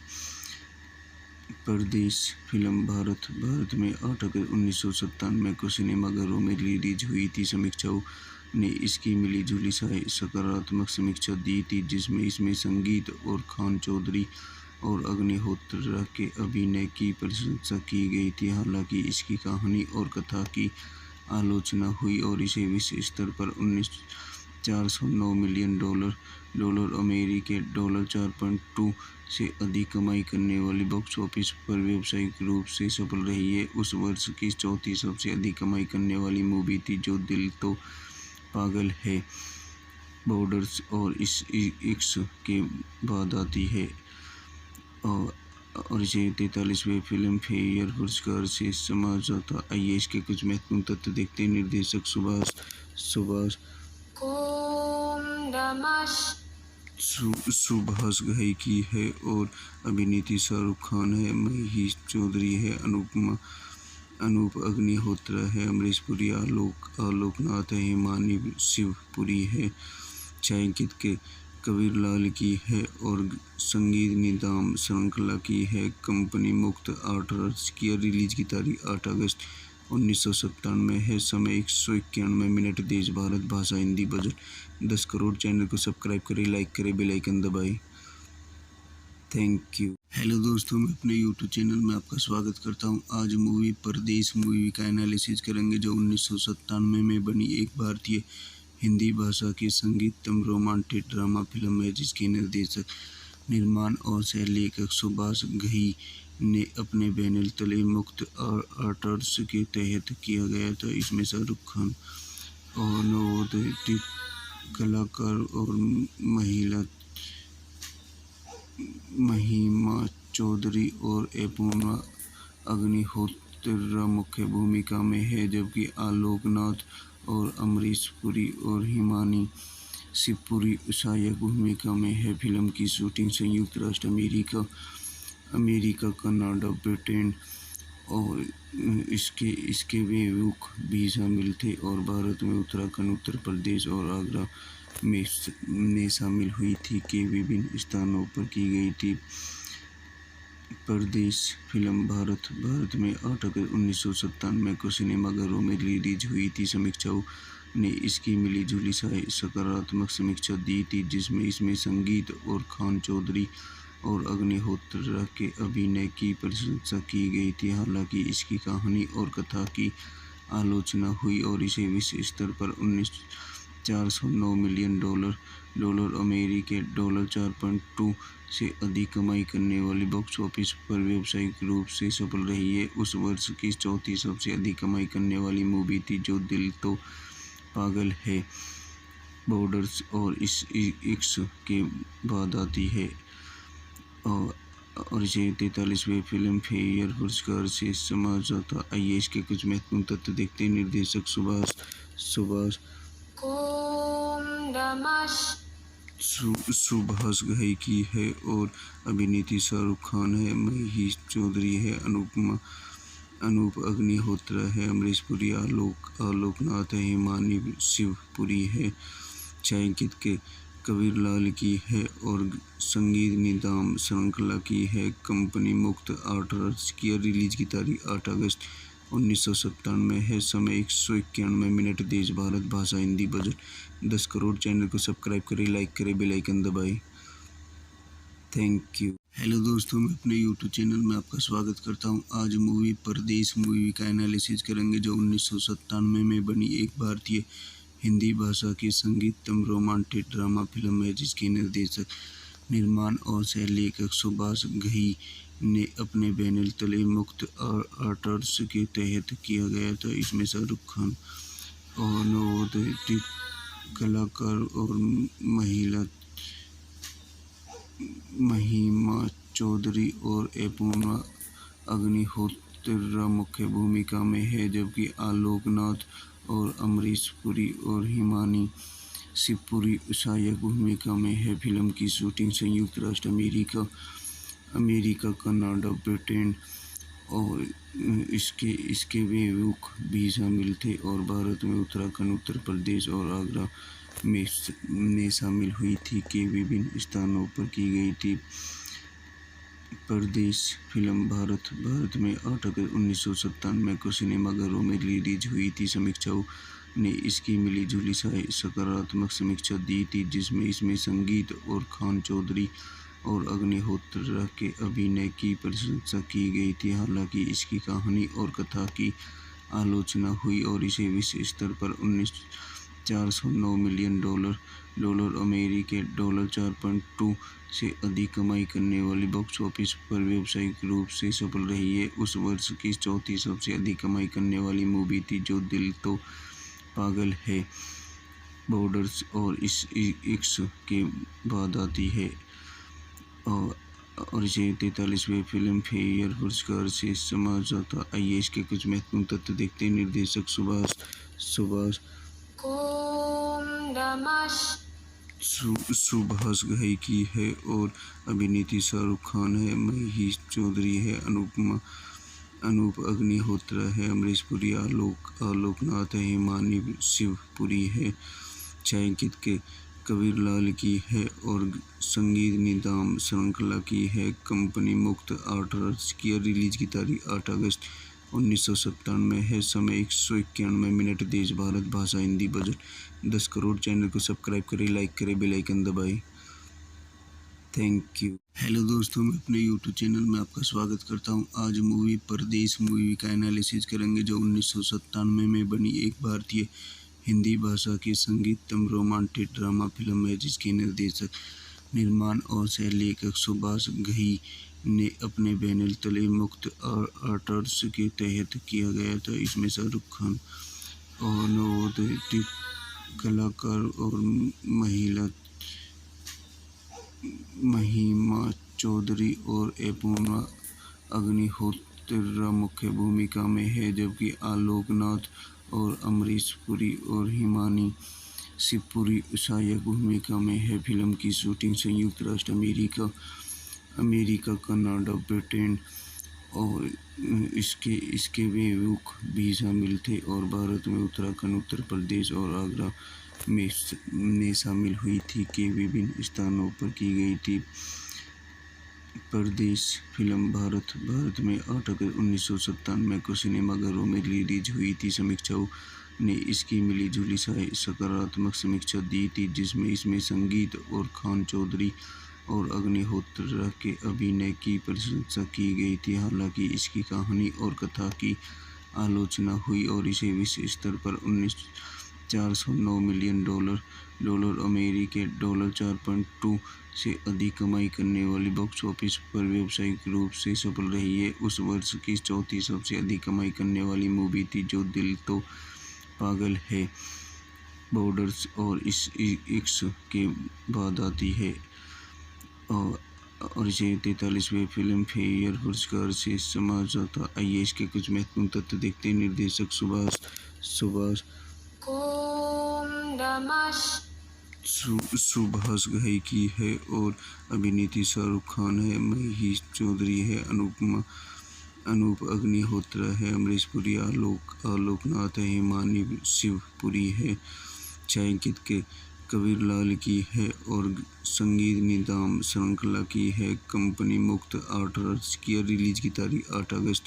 परदेश फिल्म भारत में 8 अगस्त 1997 को सिनेमाघरों में रिलीज हुई थी। समीक्षकों ने इसकी मिलीजुली सकारात्मक समीक्षा दी थी, जिसमें इसमें संगीत और खान चौधरी और अग्निहोत्री के अभिनय की प्रशंसा की गई थी। हालांकि इसकी कहानी और कथा की आलोचना हुई और इसे विश्व स्तर पर $409 मिलियन अमेरिकी $4.2 से अधिक कमाई करने वाली बॉक्स ऑफिस पर व्यावसायिक रूप से सफल रही है। उस वर्ष की चौथी सबसे अधिक कमाई करने वाली मूवी थी, जो दिल तो पागल है बॉर्डर्स और इश्क के बाद आती है, और इसे 43वें फिल्म फेयर पुरस्कार से समझा था। आइए इसके कुछ महत्वपूर्ण तथ्य देखते हैं। निर्देशक सुभाष घई की है और अभिनेत्री शाहरुख खान है, महिमा चौधरी है, अनूप अग्निहोत्री है, अमरीश पुरी, आलोक नाथ है, हिमानी शिवपुरी है, छायांकित के कबीर लाल की है और संगीत निदान श्रृंखला की है। कंपनी मुक्त आर्ट्स की रिलीज की तारीख 8 अगस्त 1997 है। समय 191 मिनट। देश भारत भाषा हिंदी। बजट 10 करोड़। चैनल को सब्सक्राइब करें, लाइक करें, बेल आइकन दबाएं। Thank you. हेलो दोस्तों, मैं अपने यूट्यूब चैनल में आपका स्वागत करता हूं। आज मूवी परदेश मूवी का एनालिसिस करेंगे, जो 1997 में बनी एक भारतीय हिंदी भाषा की संगीतम रोमांटिक ड्रामा फिल्म है, जिसके निर्देशक, निर्माण और सह लेखक सुभाष घई ने अपने बैनर तले मुक्त आर्ट्स के तहत किया गया था। इसमें शाहरुख खान और नवोदित कलाकार और महिमा चौधरी और अपूर्वा अग्निहोत्री मुख्य भूमिका में है, जबकि आलोक नाथ और अमरीश पुरी और हिमानी शिवपुरी सहायक भूमिका में है। फिल्म की शूटिंग संयुक्त राष्ट्र अमेरिका, कनाडा, ब्रिटेन और इसके विमुख भी शामिल थे, और भारत में उत्तराखंड, उत्तर प्रदेश और आगरा में शामिल हुई थी के विभिन्न स्थानों पर की गई थी। परदेश फिल्म भारत में 8 अगस्त 1997 को सिनेमाघरों में रिलीज हुई थी। समीक्षकों ने इसकी मिलीजुली सकारात्मक समीक्षा दी थी, जिसमें इसमें संगीत और खान चौधरी और अग्निहोत्री के अभिनय की प्रशंसा की गई थी। हालांकि इसकी कहानी और कथा की आलोचना हुई और इसे विश्व स्तर पर $409 मिलियन अमेरिकी $4.2 से अधिक कमाई करने वाली बॉक्स ऑफिस पर व्यावसायिक रूप से सफल रही है। उस वर्ष की चौथी सबसे अधिक कमाई करने वाली मूवी थी, जो दिल तो पागल है बॉर्डर्स और इश्क के बाद आती है, और इसे 43वें फिल्म फेयर पुरस्कार से समझा था। आइए इसके कुछ महत्वपूर्ण तथ्य देखते हैं। निर्देशक सुभाष घई की है और अभिनेत्री शाहरुख खान है, महिमा चौधरी है, अनूप अग्निहोत्री है, अमरीश पुरी, आलोक नाथ है, हिमानी शिवपुरी है, छायांकित के कबीर लाल की है और संगीत निदान श्रृंखला की है। कंपनी मुक्त आर्ट्स की रिलीज की तारीख 8 अगस्त 1997 है। समय 191 मिनट। देश भारत भाषा हिंदी। बजट 10 करोड़। चैनल को सब्सक्राइब करें, लाइक करें, बेल आइकन दबाएं। Thank you. हेलो दोस्तों, मैं अपने यूट्यूब चैनल में आपका स्वागत करता हूं। आज मूवी परदेश मूवी का एनालिसिस करेंगे, जो 1997 में बनी एक भारतीय हिंदी भाषा की संगीतम रोमांटिक ड्रामा फिल्म है, जिसके निर्देशक, निर्माण और सह लेखक सुभाष घई ने अपने बैनर तले मुक्त आर्ट्स के तहत किया गया था। इसमें शाहरुख खान और नवोदित कलाकार और महिमा चौधरी और अपूर्वा अग्निहोत्र मुख्य भूमिका में है, जबकि आलोक नाथ और अमरीश पुरी और हिमानी शिवपुरी सहायक भूमिका में है। फिल्म की शूटिंग संयुक्त राष्ट्र अमेरिका, कनाडा, ब्रिटेन और इसके विमुख भी शामिल थे, और भारत में उत्तराखंड, उत्तर प्रदेश और आगरा में शामिल हुई थी के विभिन्न स्थानों पर की गई थी। परदेश फिल्म भारत में 8 अगस्त 1997 को सिनेमाघरों में रिलीज हुई थी। समीक्षाओं ने इसकी मिली-जुली सकारात्मक समीक्षा दी थी, जिसमें इसमें संगीत और खान चौधरी और अग्निहोत्र के अभिनय की प्रशंसा की गई थी। हालांकि इसकी कहानी और कथा की आलोचना हुई और इसे विश्व स्तर पर $409 मिलियन अमेरिकी डॉलर 4.2 से अधिक कमाई करने वाली बॉक्स ऑफिस पर व्यावसायिक रूप से सफल रही है। उस वर्ष की चौथी सबसे अधिक कमाई करने वाली मूवी थी, जो दिल तो पागल है बॉर्डर्स और इश्क के बाद आती है, और इसे 43वें फिल्म फेयर पुरस्कार से समा जाता। आइए इसके कुछ महत्वपूर्ण तथ्य देखते हैं। निर्देशक सुभाष घई की है और अभिनेत्री शाहरुख खान है, महिमा चौधरी है, अनूप अग्निहोत्र है, अमरीश पुरी, आलोक नाथ है, हिमानी शिवपुरी है, छायांकित के कबीर लाल की है, और संगीत निदान श्रृंखला की है। कंपनी मुक्त आर्ट्स की रिलीज की तारीख 8 अगस्त 1997 है। समय 191 मिनट। देश भारत, भाषा हिंदी, बजट 10 करोड़। चैनल को सब्सक्राइब करें, लाइक करें, बेल आइकन दबाएं। Thank you. हेलो दोस्तों, मैं अपने यूट्यूब चैनल में आपका स्वागत करता हूं। आज मूवी परदेश मूवी का एनालिसिस करेंगे, जो 1997 में बनी एक भारतीय हिंदी भाषा की संगीतम रोमांटिक ड्रामा फिल्म है, जिसके निर्देशक, निर्माण और सह लेखक सुभाष घई ने अपने बैनर तले मुक्त आर्ट्स के तहत किया गया था। इसमें शाहरुख खान और नवोदित कलाकार और महिमा चौधरी और अपूर्वा अग्निहोत्र मुख्य भूमिका में है, जबकि आलोक नाथ और अमरीश पुरी और हिमानी शिवपुरी सहायक भूमिका में है। फिल्म की शूटिंग संयुक्त राष्ट्र अमेरिका, कनाडा, ब्रिटेन और इसके विमुख भी शामिल थे, और भारत में उत्तराखंड, उत्तर प्रदेश और आगरा में शामिल हुई थी के विभिन्न स्थानों पर की गई थी। परदेश फिल्म भारत में 8 अगस्त 1997 को सिनेमाघरों में रिलीज हुई थी। समीक्षाओं ने इसकी मिली-जुली सकारात्मक समीक्षा दी थी, जिसमें इसमें संगीत और खान चौधरी और अग्निहोत्र के अभिनय की प्रशंसा की गई थी। हालांकि इसकी कहानी और कथा की आलोचना हुई और इसे विश्व स्तर पर $409 मिलियन अमेरिकी डॉलर 4.2 से अधिक कमाई करने वाली बॉक्स ऑफिस पर व्यावसायिक रूप से सफल रही है। उस वर्ष की चौथी सबसे अधिक कमाई करने वाली मूवी थी, जो दिल तो पागल है बॉर्डर्स और इश्क के बाद आती है, और इसे 43वें फिल्म फेयर पुरस्कार से समा जाता। आइए इसके कुछ महत्वपूर्ण तथ्य देखते हैं। निर्देशक सुभाष घई की है और अभिनेत्री शाहरुख खान है, महिमा चौधरी है, अनूप अग्निहोत्र है, अमरीश पुरी, आलोक नाथ है, हिमानी शिवपुरी है, छायांकित के कबीर लाल की है, और संगीत निदान श्रृंखला की है। कंपनी मुक्त आर्ट्स की रिलीज की तारीख 8 अगस्त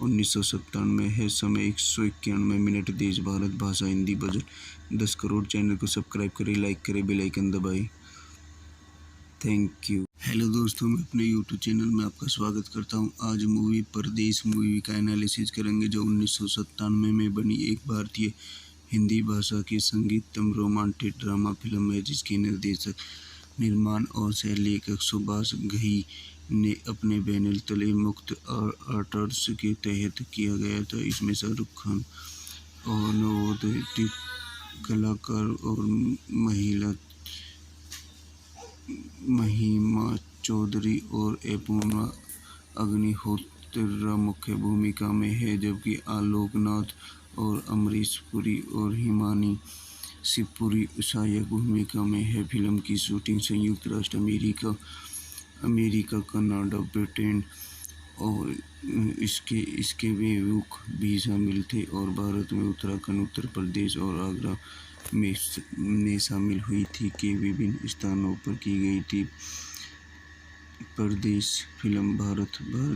1997 है। समय 191 मिनट। देश भारत, भाषा हिंदी, बजट 10 करोड़। चैनल को सब्सक्राइब करें, लाइक करें, बेल आइकन दबाएं। Thank you. हेलो दोस्तों, मैं अपने यूट्यूब चैनल में आपका स्वागत करता हूं। आज मूवी परदेश मूवी का एनालिसिस करेंगे, जो 1997 में बनी एक भारतीय हिंदी भाषा की संगीतम रोमांटिक ड्रामा फिल्म है, जिसके निर्देशक, निर्माण और सह लेखक सुभाष घई ने अपने बैनर तले मुक्त आर्ट्स के तहत किया गया था। इसमें शाहरुख खान और नवोदित कलाकार और महिमा चौधरी और अपूर्वा अग्निहोत्र मुख्य भूमिका में है, जबकि आलोक नाथ और अमरीश पुरी और हिमानी शिवपुरी सहायक भूमिका में है। फिल्म की शूटिंग संयुक्त राष्ट्र अमेरिका, कनाडा, ब्रिटेन और इसके विमुख भी शामिल थे, और भारत में उत्तराखंड, उत्तर प्रदेश और आगरा में शामिल हुई थी के विभिन्न स्थानों पर की गई थी। परदेश फिल्म भारत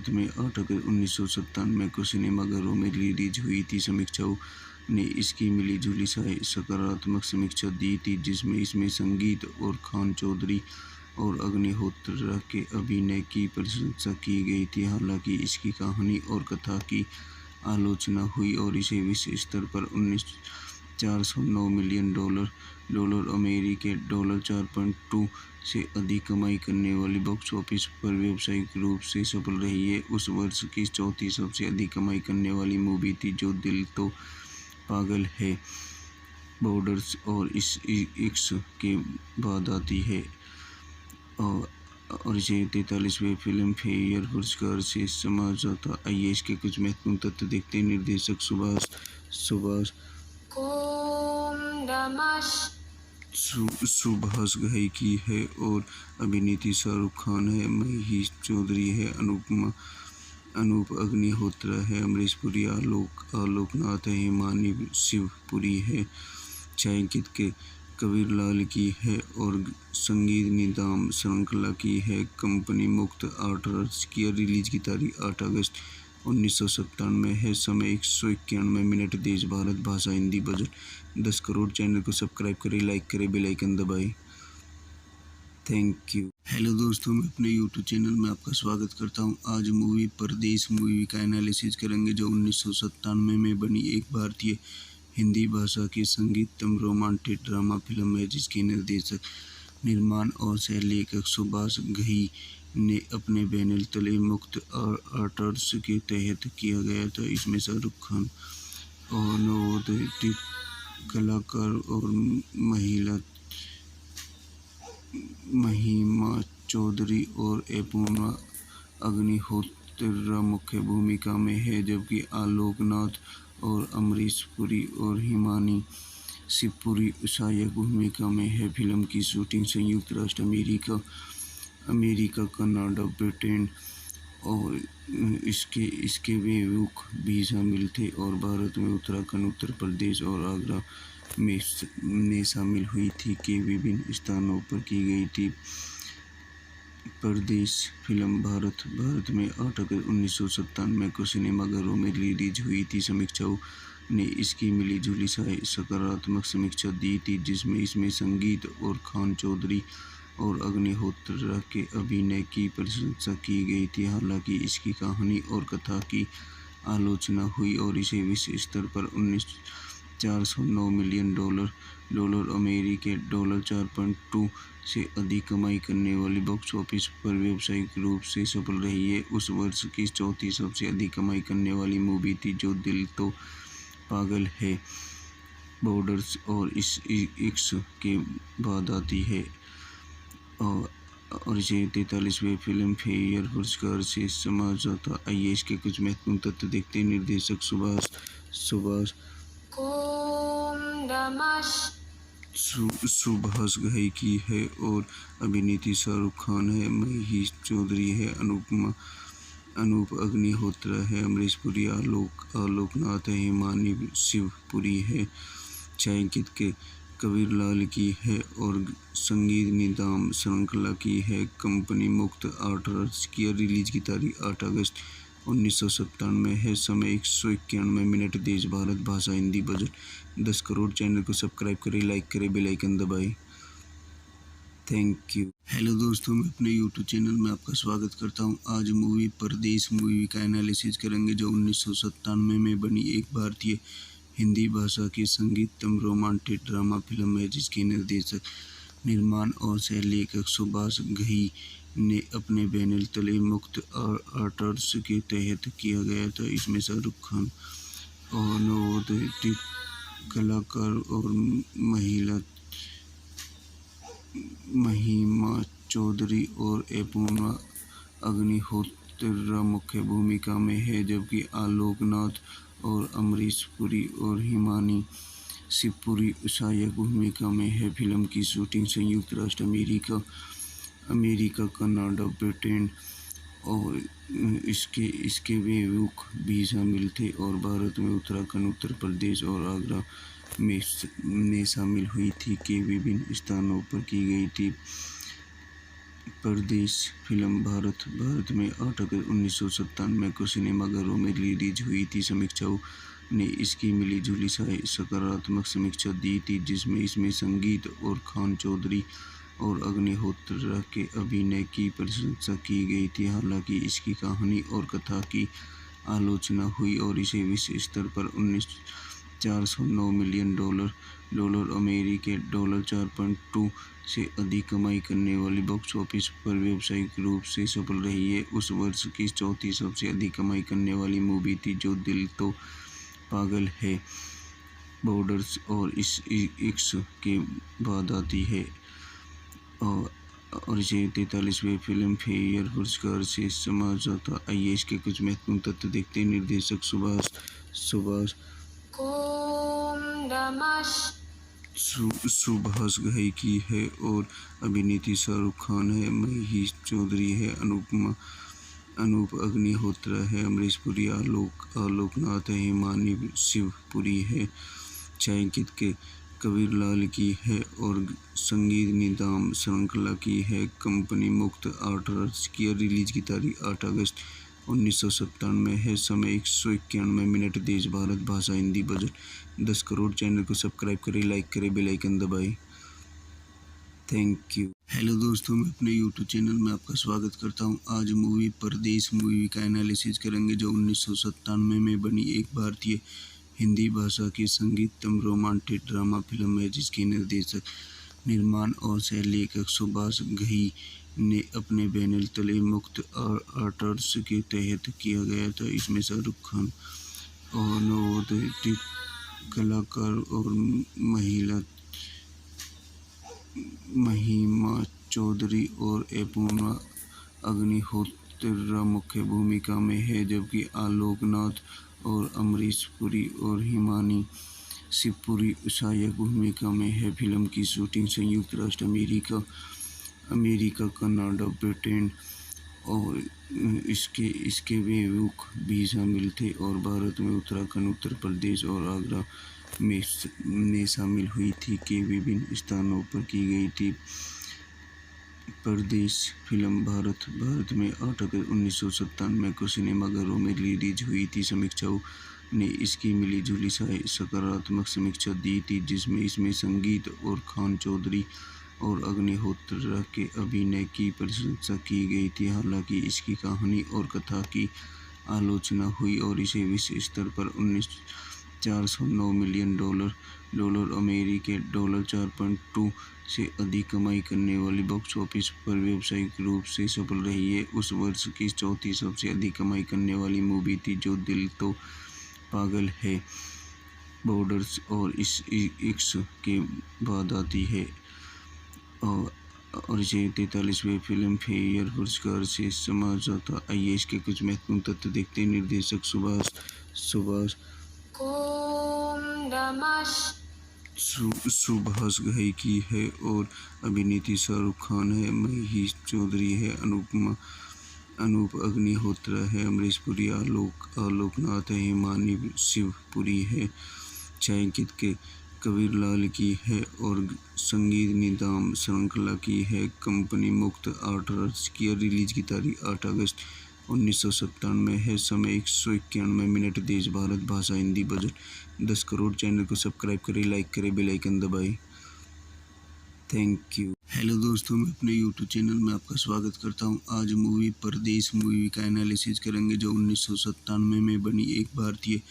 में 8 अगस्त 1997 को सिनेमाघरों में रिलीज हुई थी। समीक्षाओं ने इसकी मिली-जुली सकारात्मक समीक्षा दी थी, जिसमें इसमें संगीत और खान चौधरी और अग्निहोत्र के अभिनय की प्रशंसा की गई थी। हालांकि इसकी कहानी और कथा की आलोचना हुई और इसे विश्व स्तर पर $409 मिलियन अमेरिकी डॉलर 4.2 से अधिक कमाई करने वाली बॉक्स ऑफिस पर व्यावसायिक रूप से सफल रही है। उस वर्ष की चौथी सबसे अधिक कमाई करने वाली मूवी थी, जो दिल तो पागल है बॉर्डर्स और इश्क के बाद आती है, और इसे 43वें फिल्म फेयर पुरस्कार से समझा था। आइए इसके कुछ महत्वपूर्ण तथ्य देखते हैं। निर्देशक सुभाष घई की है और अभिनेत्री शाहरुख खान है, महिमा चौधरी है, अनूप अग्निहोत्र है, अमरीश पुरी, आलोक नाथ है, हिमानी शिवपुरी है, छायांकित के कबीरलाल की है और संगीत निदाम श्रृंखला की है। कंपनी मुक्त आर्ट्स की रिलीज की तारीख 8 अगस्त 1997 है। समय 191 मिनट। देश भारत भाषा हिंदी। बजट 10 करोड़। चैनल को सब्सक्राइब करें, लाइक करें, बेल आइकन दबाएं। Thank you. हेलो दोस्तों, मैं अपने यूट्यूब चैनल में आपका स्वागत करता हूं। आज मूवी परदेश मूवी का एनालिसिस करेंगे, जो 1997 में बनी एक भारतीय हिंदी भाषा की संगीतम रोमांटिक ड्रामा फिल्म है, जिसके निर्देशक, निर्माण और सह लेखक सुभाष घई ने अपने बैनर तले मुक्त आर्ट्स के तहत किया गया था। इसमें शाहरुख खान और नवोदित कलाकार और महिमा चौधरी और अपूर्वा अग्निहोत्र मुख्य भूमिका में है, जबकि आलोक नाथ और अमरीश पुरी और हिमानी शिवपुरी सहायक भूमिका में है। फिल्म की शूटिंग संयुक्त राष्ट्र अमेरिका, कनाडा, ब्रिटेन और इसके विमुख भी शामिल थे, और भारत में उत्तराखंड, उत्तर प्रदेश और आगरा में शामिल हुई थी के विभिन्न स्थानों पर की गई थी। परदेश फिल्म भारत में 8 अगस्त 1997 को सिनेमाघरों में रिलीज हुई थी। समीक्षाओं ने इसकी मिली-जुली सकारात्मक समीक्षा दी थी, जिसमें इसमें संगीत और खान चौधरी और अग्निहोत्र के अभिनय की प्रशंसा की गई थी। हालांकि इसकी कहानी और कथा की आलोचना हुई और इसे विश्व स्तर पर $409 मिलियन अमेरिकी डॉलर 4.2 से अधिक कमाई करने वाली बॉक्स ऑफिस पर व्यावसायिक रूप से सफल रही है। उस वर्ष की चौथी सबसे अधिक कमाई करने वाली मूवी थी, जो दिल तो पागल है बॉर्डर्स और इश्क के बाद आती है, और इसे 43वें फिल्म फेयर पुरस्कार से समझा था। आइए इसके कुछ महत्वपूर्ण तथ्य देखते हैं। निर्देशक सुभाष घई की है और अभिनेत्री शाहरुख खान है, महिमा चौधरी है, अनूप अग्निहोत्र है, अमरीश पुरी, आलोक नाथ है, हिमानी शिवपुरी है, छायांकित के कबीरलाल की है और संगीत निदाम श्रृंखला की है। कंपनी मुक्त आर्ट्स की रिलीज की तारीख 8 अगस्त 1997 है। समय 191 मिनट। देश भारत भाषा हिंदी। बजट 10 करोड़। चैनल को सब्सक्राइब करें, लाइक करें, बेल आइकन दबाएं। Thank you. हेलो दोस्तों, मैं अपने यूट्यूब चैनल में आपका स्वागत करता हूं। आज मूवी परदेश मूवी का एनालिसिस करेंगे, जो 1997 में बनी एक भारतीय हिंदी भाषा की संगीतम रोमांटिक ड्रामा फिल्म है, जिसके निर्देशक, निर्माण और सह लेखक सुभाष घई ने अपने बैनर तले मुक्त आर्ट्स के तहत किया गया था। इसमें शाहरुख खान और नवोदित कलाकार और महिमा चौधरी और अपूर्वा अग्निहोत्री मुख्य भूमिका में है, जबकि आलोक नाथ और अमरीश पुरी और हिमानी शिवपुरी सहायक भूमिका में है। फिल्म की शूटिंग संयुक्त राष्ट्र अमेरिका, कनाडा, ब्रिटेन और इसके विमुख भी शामिल थे, और भारत में उत्तराखंड, उत्तर प्रदेश और आगरा में शामिल हुई थी के विभिन्न स्थानों पर की गई थी। परदेश फिल्म भारत में 8 अगस्त 1997 को सिनेमाघरों में रिलीज हुई थी। समीक्षाओं ने इसकी मिलीजुली सकारात्मक समीक्षा दी थी, जिसमें इसमें संगीत और खान चौधरी और अग्निहोत्री के अभिनय की प्रशंसा की गई थी। हालांकि इसकी कहानी और कथा की आलोचना हुई और इसे विश्व स्तर पर 409 मिलियन डॉलर अमेरिकी $4.2 से अधिक कमाई करने वाली बॉक्स ऑफिस पर व्यावसायिक रूप से सफल रही है। उस वर्ष की चौथी सबसे अधिक कमाई करने वाली मूवी थी, जो दिल तो पागल है बॉर्डर्स और इश्क के बाद आती है, और इसे 43वें फिल्म फेयर पुरस्कार से समझा था। आइए इसके कुछ महत्वपूर्ण तथ्य देखते हैं। निर्देशक सुभाष घई की है और अभिनेत्री शाहरुख खान है, महिमा चौधरी है, अनूप अग्निहोत्री है, अमरीश पुरी, आलोक नाथ है, हिमानी शिवपुरी है, छायांकित के कबीरलाल की है और संगीत निदान श्रृंखला की है। कंपनी मुक्त आर्ट्स की रिलीज की तारीख 8 अगस्त 1997 है। समय 191 मिनट। देश भारत भाषा हिंदी। बजट 10 करोड़। चैनल को सब्सक्राइब करें, लाइक करें, बेल आइकन दबाएं। Thank you. हेलो दोस्तों, मैं अपने यूट्यूब चैनल में आपका स्वागत करता हूं। आज मूवी परदेश मूवी का एनालिसिस करेंगे, जो 1997 में बनी एक भारतीय हिंदी भाषा की संगीतम रोमांटिक ड्रामा फिल्म है, जिसके निर्देशक, निर्माण और सह लेखक सुभाष घई ने अपने बैनर तले मुक्त आर्ट्स के तहत किया गया था। इसमें शाहरुख खान और नवोदित कलाकार और महिमा चौधरी और अपूर्वा अग्निहोत्री मुख्य भूमिका में है, जबकि आलोक नाथ और अमरीश पुरी और हिमानी शिवपुरी सहायक भूमिका में है। फिल्म की शूटिंग संयुक्त राष्ट्र अमेरिका, कनाडा, ब्रिटेन और इसके विमुख भी शामिल थे, और भारत में उत्तराखंड, उत्तर प्रदेश और आगरा में शामिल हुई थी के विभिन्न स्थानों पर की गई थी। परदेश फिल्म भारत में 8 अगस्त 1997 को सिनेमाघरों में रिलीज हुई थी। समीक्षाओं ने इसकी मिलीजुली सकारात्मक समीक्षा दी थी, जिसमें इसमें संगीत और खान चौधरी और अग्निहोत्री के अभिनय की प्रशंसा की गई थी। हालांकि इसकी कहानी और कथा की आलोचना हुई और इसे विश्व स्तर पर 409 मिलियन डॉलर अमेरिकी $4.2 से अधिक कमाई करने वाली बॉक्स ऑफिस पर व्यावसायिक रूप से सफल रही है। उस वर्ष की चौथी सबसे अधिक कमाई करने वाली मूवी थी, जो दिल तो पागल है बॉर्डर्स और इश्क के बाद आती है, और इसे 43वें फिल्म फेयर पुरस्कार से समझा था। आइए इसके कुछ महत्वपूर्ण तथ्य देखते हैं। निर्देशक सुभाष घई की है और अभिनेत्री शाहरुख खान है, महिमा चौधरी है, अनूप अग्निहोत्री है, अमरीश पुरी, आलोक नाथ है, हिमानी शिवपुरी है, छायांकित के कबीरलाल की है और संगीत निदान श्रृंखला की है। कंपनी मुक्त आर्ट्स की रिलीज की तारीख 8 अगस्त 1997 है। समय 191 मिनट। देश भारत भाषा हिंदी। बजट 10 करोड़। चैनल को सब्सक्राइब करें, लाइक करें, बेल आइकन दबाएं। Thank you. हेलो दोस्तों, मैं अपने यूट्यूब चैनल में आपका स्वागत करता हूं। आज मूवी परदेश मूवी का एनालिसिस करेंगे, जो 1997 में बनी एक भारतीय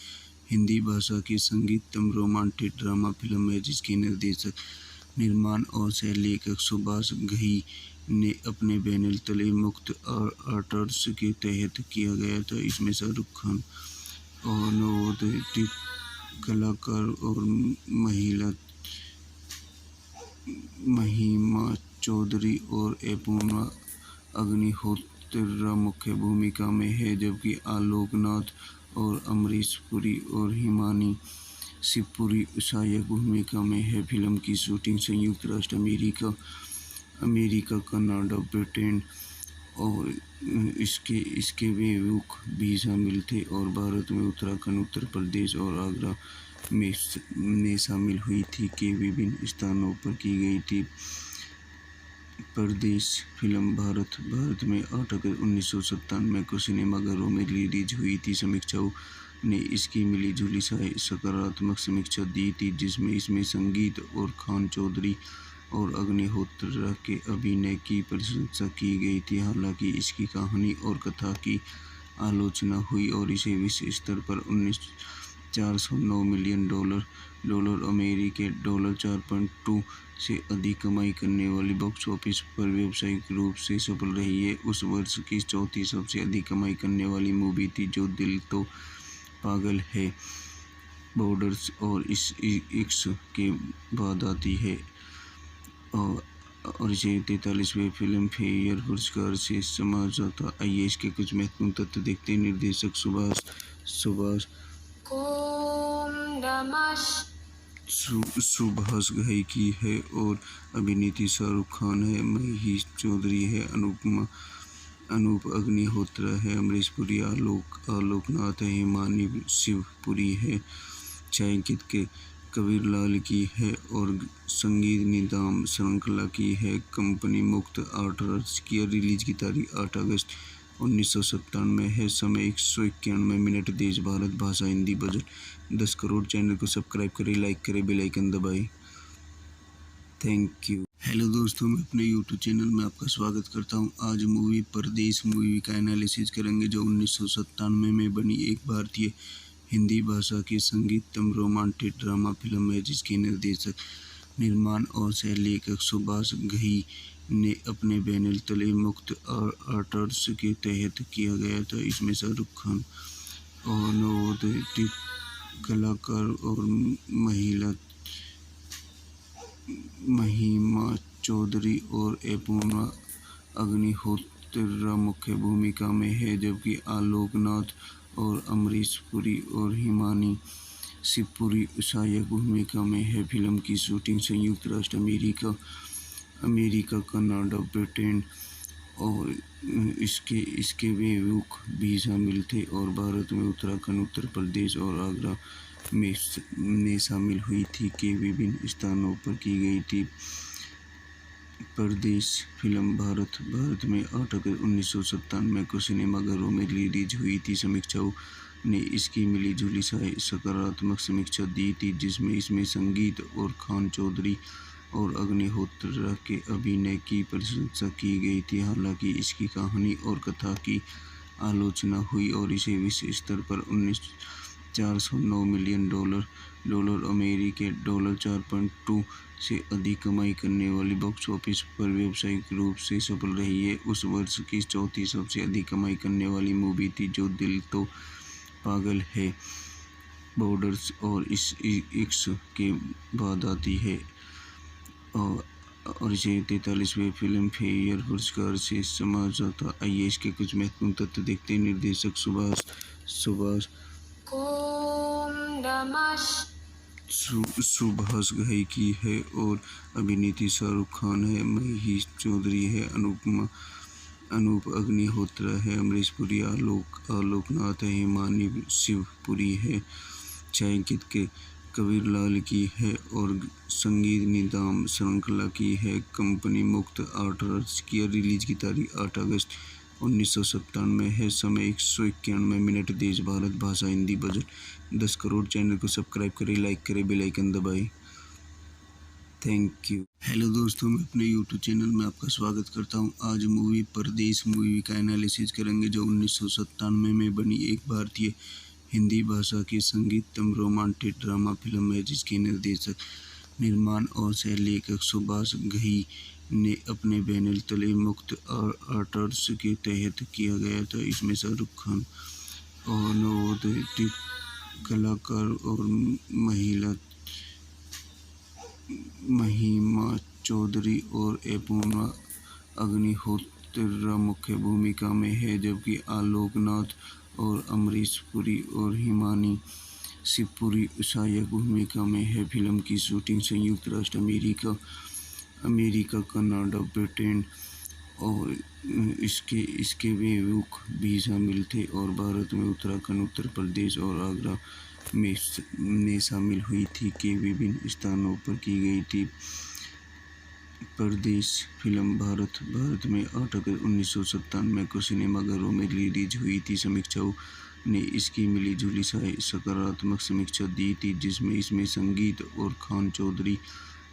हिंदी भाषा की संगीतम रोमांटिक ड्रामा फिल्म है, जिसके निर्देशक, निर्माण और सह लेखक सुभाष घई ने अपने बैनर तले मुक्त आर्ट्स के तहत किया गया था। इसमें शाहरुख खान और नवोदित कलाकार और महिमा चौधरी और अपूर्वा अग्निहोत्री मुख्य भूमिका में है, जबकि आलोक नाथ और अमरीश पुरी और हिमानी शिवपुरी सहायक भूमिका में है। फिल्म की शूटिंग संयुक्त राष्ट्र अमेरिका, कनाडा, ब्रिटेन और इसके विमुख भी शामिल थे, और भारत में उत्तराखंड, उत्तर प्रदेश और आगरा में शामिल हुई थी के विभिन्न स्थानों पर की गई थी। परदेश फिल्म भारत में 8 अगस्त 1997 को सिनेमाघरों में रिलीज हुई थी। समीक्षाओं ने इसकी मिली जुली सकारात्मक समीक्षा दी थी, जिसमें इसमें संगीत और खान चौधरी और अग्निहोत्री के अभिनय की प्रशंसा की गई थी। हालांकि इसकी कहानी और कथा की आलोचना हुई और इसे विश्व स्तर पर 409 मिलियन डॉलर अमेरिकी डॉलर 4.2 से अधिक कमाई करने वाली बॉक्स ऑफिस पर व्यावसायिक रूप से सफल रही है। उस वर्ष की चौथी सबसे अधिक कमाई करने वाली मूवी थी, जो दिल तो पागल है बॉर्डर्स और इस इक्स के बाद आती है, और इसे 43वें फिल्म फेयर पुरस्कार से समझा जाता। आइए इसके कुछ महत्वपूर्ण तथ्य देखते हैं। निर्देशक सुभाष घई की है और अभिनेत्री शाहरुख खान है, महिमा चौधरी है, अनूप अग्निहोत्री है, अमरीश पुरी, आलोक नाथ है, हिमानी शिवपुरी है, छायांकित के कबीर लाल की है और संगीत निदान श्रृंखला की है। कंपनी मुक्त आर्ट्स की रिलीज की तारीख 8 अगस्त 1997 है। समय 191 मिनट। देश भारत, भाषा हिंदी, बजट 10 करोड़। चैनल को सब्सक्राइब करें, लाइक करें, बेल आइकन दबाएं। Thank you. हेलो दोस्तों, मैं अपने यूट्यूब चैनल में आपका स्वागत करता हूं। आज मूवी परदेश मूवी का एनालिसिस करेंगे, जो 1997 में बनी एक भारतीय हिंदी भाषा की संगीतम रोमांटिक ड्रामा फिल्म है, जिसके निर्देशक, निर्माण और सह लेखक सुभाष घई ने अपने बैनर तले मुक्त आर्ट्स के तहत किया गया था। इसमें शाहरुख खान और नवोदित कलाकार और महिमा चौधरी और अपूर्वा अग्निहोत्री मुख्य भूमिका में है, जबकि आलोक नाथ और अमरीश पुरी और हिमानी शिवपुरी सहायक भूमिका में है। फिल्म की शूटिंग संयुक्त राष्ट्र अमेरिका, कनाडा, ब्रिटेन और इसके विमुख भी शामिल थे, और भारत में उत्तराखंड, उत्तर प्रदेश और आगरा में शामिल हुई थी के विभिन्न स्थानों पर की गई थी। परदेश फिल्म भारत में 8 अगस्त 1997 को सिनेमाघरों में रिलीज हुई थी। समीक्षाओं ने इसकी मिली जुली सकारात्मक समीक्षा दी थी, जिसमें इसमें संगीत और खान चौधरी और अग्निहोत्री के अभिनय की प्रशंसा की गई थी। हालांकि इसकी कहानी और कथा की आलोचना हुई और इसे विश्व स्तर पर 409 मिलियन डॉलर अमेरिकी डॉलर 4.2 से अधिक कमाई करने वाली बॉक्स ऑफिस पर व्यावसायिक रूप से सफल रही है। उस वर्ष की चौथी सबसे अधिक कमाई करने वाली मूवी थी, जो दिल तो पागल है बॉर्डर्स और इस इक्स के बाद आती है, और इसे 43वें फिल्म फेयर पुरस्कार से समझा जाता। आइए इसके कुछ महत्वपूर्ण तथ्य देखते हैं। निर्देशक सुभाष घई की है और अभिनेत्री शाहरुख खान है, महिमा चौधरी है, अनूप अग्निहोत्री है, अमरीश पुरी, आलोक नाथ है, हिमानी शिवपुरी है, छायांकित के कबीर लाल की है और संगीत निदान श्रृंखला की है। कंपनी मुक्त आर्ट्स की रिलीज की तारीख 8 अगस्त 1997 है। समय 191 मिनट। देश भारत, भाषा हिंदी, बजट 10 करोड़। चैनल को सब्सक्राइब करें, लाइक करें, बेल आइकन दबाएं। Thank you. हेलो दोस्तों, मैं अपने यूट्यूब चैनल में आपका स्वागत करता हूं। आज मूवी परदेश मूवी का एनालिसिस करेंगे, जो 1997 में बनी एक भारतीय हिंदी भाषा की संगीतम रोमांटिक ड्रामा फिल्म है, जिसके निर्देशक, निर्माण और सह लेखक सुभाष घई ने अपने बैनर तले मुक्त आर्ट्स के तहत किया गया था। इसमें शाहरुख खान और नवोदित कलाकार और महिमा चौधरी और अपूर्वा अग्निहोत्र मुख्य भूमिका में है, जबकि आलोक नाथ और अमरीश पुरी और हिमानी शिवपुरी सहायक भूमिका में है। फिल्म की शूटिंग संयुक्त राष्ट्र अमेरिका, कनाडा, ब्रिटेन और इसके विमुख भी शामिल थे, और भारत में उत्तराखंड, उत्तर प्रदेश और आगरा में शामिल हुई थी के विभिन्न स्थानों पर की गई थी। परदेश फिल्म भारत में 8 अगस्त 1997 को सिनेमाघरों में रिलीज हुई थी। समीक्षाओं ने इसकी मिली-जुली सकारात्मक समीक्षा दी थी, जिसमें इसमें संगीत और खान चौधरी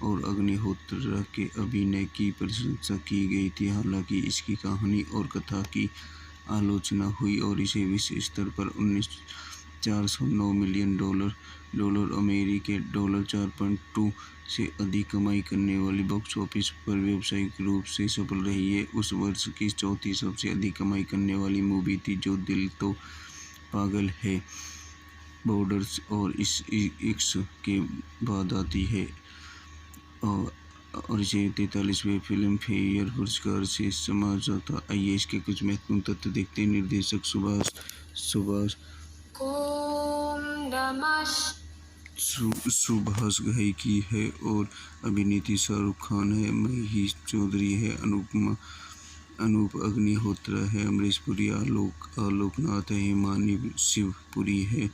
और अग्निहोत्र के अभिनय की प्रशंसा की गई थी। हालांकि इसकी कहानी और कथा की आलोचना हुई और इसे विश्व स्तर पर $409 मिलियन अमेरिकी डॉलर 4.2 से अधिक कमाई करने वाली बॉक्स ऑफिस पर व्यावसायिक रूप से सफल रही है। उस वर्ष की चौथी सबसे अधिक कमाई करने वाली मूवी थी, जो दिल तो पागल है बॉर्डर्स और इश्क के बाद आती है, और इसे 43वें फिल्म फेयर पुरस्कार से समझा था। आइए इसके कुछ महत्वपूर्ण तथ्य देखते हैं। निर्देशक सुभाष घई की है और अभिनेत्री शाहरुख खान है, महिमा चौधरी है, अनूप अग्निहोत्र है, अमरीश पुरी, आलोक नाथ है, हिमानी शिवपुरी है,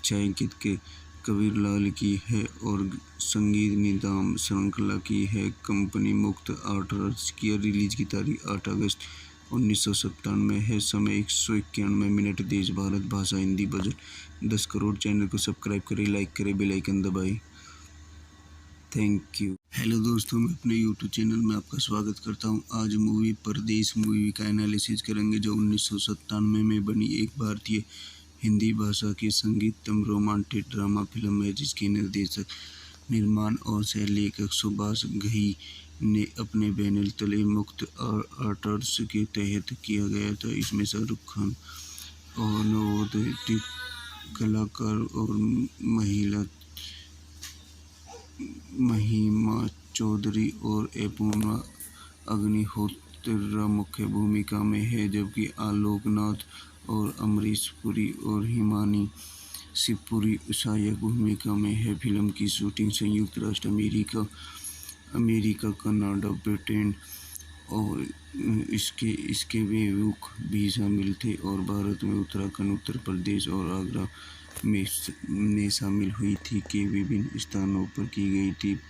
छायांकित के कबीरलाल की है और संगीत निदाम श्रृंखला की है। कंपनी मुक्त आर्ट्स की रिलीज की तारीख 8 अगस्त 1997 है। समय 191 मिनट। देश भारत, भाषा हिंदी, बजट 10 करोड़। चैनल को सब्सक्राइब करें, लाइक करें, बेल आइकन दबाएं। Thank you. हेलो दोस्तों, मैं अपने यूट्यूब चैनल में आपका स्वागत करता हूं। आज मूवी परदेश मूवी का एनालिसिस करेंगे, जो 1997 में बनी एक भारतीय हिंदी भाषा की संगीतम रोमांटिक ड्रामा फिल्म है, जिसके निर्देशक, निर्माण और सह लेखक सुभाष घई ने अपने बैनर तले मुक्त आर्ट्स के तहत किया गया था। इसमें शाहरुख खान और नवोदित कलाकार और महिमा चौधरी और अपूर्वा अग्निहोत्र मुख्य भूमिका में है, जबकि आलोक नाथ और अमरीश पुरी और हिमानी शिवपुरी सहायक भूमिका में है। फिल्म की शूटिंग संयुक्त राष्ट्र अमेरिका, कनाडा, ब्रिटेन और इसके विमुख भी शामिल थे, और भारत में उत्तराखंड, उत्तर प्रदेश और आगरा में शामिल हुई थी के विभिन्न स्थानों पर की गई थी।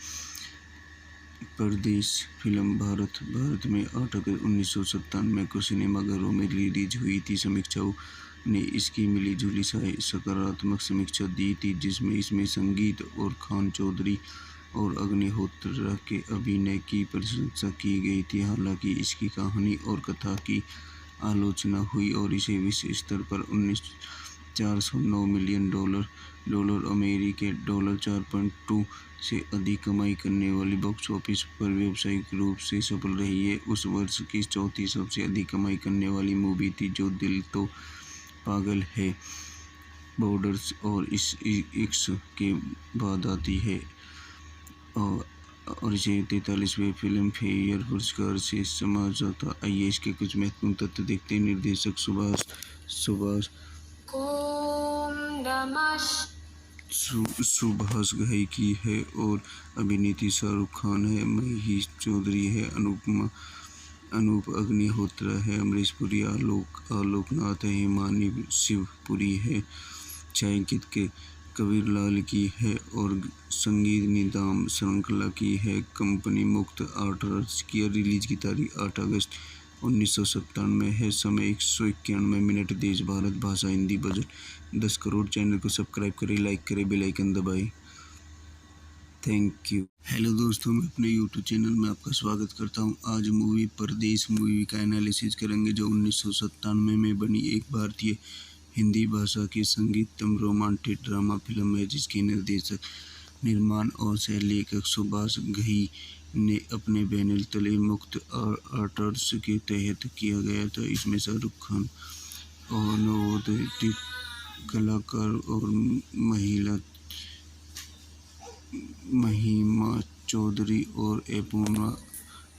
परदेश फिल्म भारत में 8 अगस्त 1997 को सिनेमाघरों में रिलीज हुई थी। समीक्षाओं ने इसकी मिली-जुली सकारात्मक समीक्षा दी थी, जिसमें इसमें संगीत और खान चौधरी और अग्निहोत्र के अभिनय की प्रशंसा की गई थी। हालांकि इसकी कहानी और कथा की आलोचना हुई और इसे विश्व स्तर पर $409 मिलियन अमेरिकी डॉलर 4.2 से अधिक कमाई करने वाली बॉक्स ऑफिस पर व्यावसायिक रूप से सफल रही है। उस वर्ष की चौथी सबसे अधिक कमाई करने वाली मूवी थी, जो दिल तो पागल है बॉर्डर्स और इश्क के बाद आती है, और इसे 43वें फिल्म फेयर पुरस्कार से समझा था। आइए इसके कुछ महत्वपूर्ण तथ्य देखते हैं। निर्देशक सुभाष घई की है और अभिनेत्री शाहरुख खान है, महिमा चौधरी है, अनूप अग्निहोत्र है, अमरीश पुरी, आलोक नाथ है, हिमानी शिवपुरी है, छायांकित के कबीरलाल की है और संगीत निदाम श्रृंखला की है। कंपनी मुक्त आर्ट्स की रिलीज की तारीख 8 अगस्त 1997 है। समय 191 मिनट। देश भारत, भाषा हिंदी, बजट 10 करोड़। चैनल को सब्सक्राइब करें, लाइक करें, बेल आइकन दबाएं। Thank you. हेलो दोस्तों, मैं अपने यूट्यूब चैनल में आपका स्वागत करता हूं। आज मूवी परदेश मूवी का एनालिसिस करेंगे, जो 1997 में बनी एक भारतीय हिंदी भाषा की संगीतम रोमांटिक ड्रामा फिल्म है, जिसके निर्देशक, निर्माण और सह लेखक सुभाष घई ने अपने बैनर तले मुक्त आर्ट्स के तहत किया गया था। इसमें शाहरुख खान और नवोदित कलाकार और महिमा चौधरी और अपूर्वा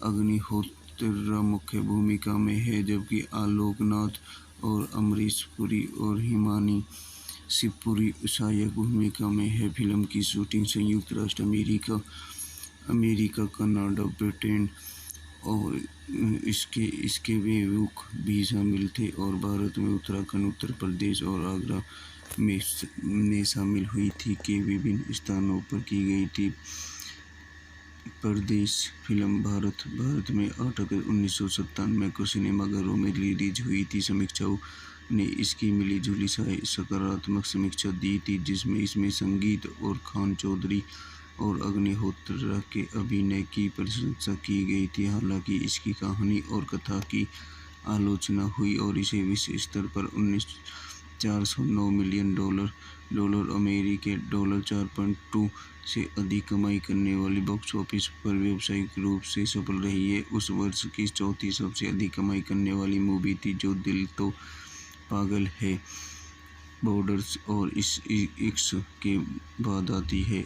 अग्निहोत्र मुख्य भूमिका में है, जबकि आलोक नाथ और अमरीश पुरी और हिमानी शिवपुरी सहायक भूमिका में है। फिल्म की शूटिंग संयुक्त राष्ट्र अमेरिका, कनाडा, ब्रिटेन और इसके विमुख भी शामिल थे, और भारत में उत्तराखंड, उत्तर प्रदेश और आगरा में शामिल हुई थी के विभिन्न स्थानों पर की गई थी। परदेश फिल्म भारत में 8 अगस्त 1997 को सिनेमाघरों में रिलीज हुई थी। समीक्षाओं ने इसकी मिली-जुली सकारात्मक समीक्षा दी थी, जिसमें इसमें संगीत और खान चौधरी और अग्निहोत्र के अभिनय की प्रशंसा की गई थी। हालांकि इसकी कहानी और कथा की आलोचना हुई और इसे विश्व स्तर पर 409 मिलियन डॉलर अमेरिकी $4.2 से अधिक कमाई करने वाली बॉक्स ऑफिस पर व्यावसायिक रूप से सफल रही है। उस वर्ष की चौथी सबसे अधिक कमाई करने वाली मूवी थी, जो दिल तो पागल है बॉर्डर्स और इश्क के बाद आती है,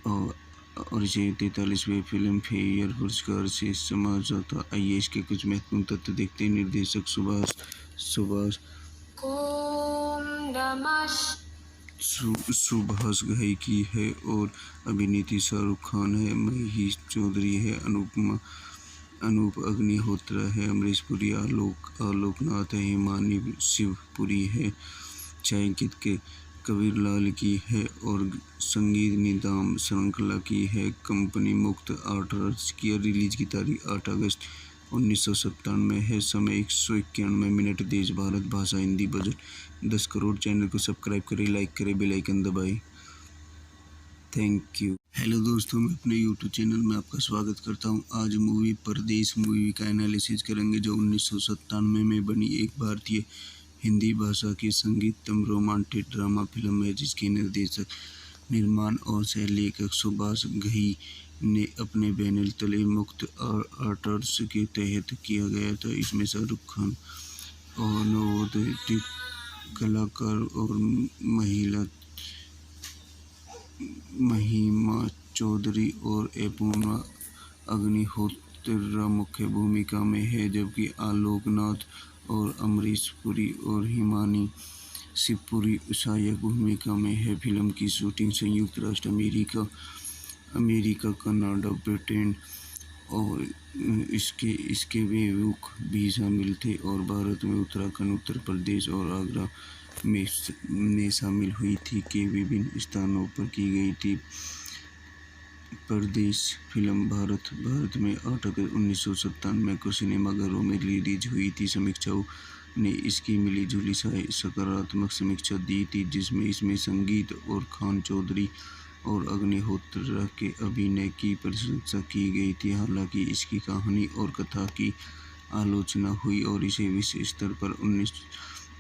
और इसे 43वें फिल्म फेयर पुरस्कार से समझा था। आइए इसके कुछ महत्वपूर्ण तथ्य देखते हैं। निर्देशक सुभाष घई की है और अभिनेत्री शाहरुख खान है, महिमा चौधरी है, अनूप अग्निहोत्र है, अमरीश पुरी, आलोक नाथ है, हिमानी शिवपुरी है, छायांकित के कबीरलाल की है और संगीत निदान श्रृंखला की है। कंपनी मुक्त आर्ट्स की रिलीज की तारीख 8 अगस्त 1997 है। समय 191 मिनट। देश भारत भाषा हिंदी। बजट 10 करोड़। चैनल को सब्सक्राइब करें, लाइक करें, बेल आइकन दबाएं। Thank you. हेलो दोस्तों, मैं अपने यूट्यूब चैनल में आपका स्वागत करता हूं। आज मूवी परदेश मूवी का एनालिसिस करेंगे, जो 1997 में बनी एक भारतीय हिंदी भाषा की संगीतम रोमांटिक ड्रामा फिल्म है, जिसके निर्देशक, निर्माण और सह लेखक सुभाष घई ने अपने बैनर तले मुक्त आर्ट्स के तहत किया गया था। इसमें शाहरुख खान और नवोदित कलाकार और महिमा चौधरी और अपूर्वा अग्निहोत्र मुख्य भूमिका में है, जबकि आलोक नाथ और अमरीश पुरी और हिमानी शिवपुरी सहायक भूमिका में है। फिल्म की शूटिंग संयुक्त राष्ट्र अमेरिका, कनाडा, ब्रिटेन और इसके विमुख भी शामिल थे, और भारत में उत्तराखंड, उत्तर प्रदेश और आगरा में शामिल हुई थी के विभिन्न स्थानों पर की गई थी। परदेश फिल्म भारत में 8 अगस्त 1997 को सिनेमाघरों में रिलीज हुई थी। समीक्षाओं ने इसकी मिली-जुली सकारात्मक समीक्षा दी थी, जिसमें इसमें संगीत और खान चौधरी और अग्निहोत्र के अभिनय की प्रशंसा की गई थी। हालांकि इसकी कहानी और कथा की आलोचना हुई और इसे विश्व स्तर पर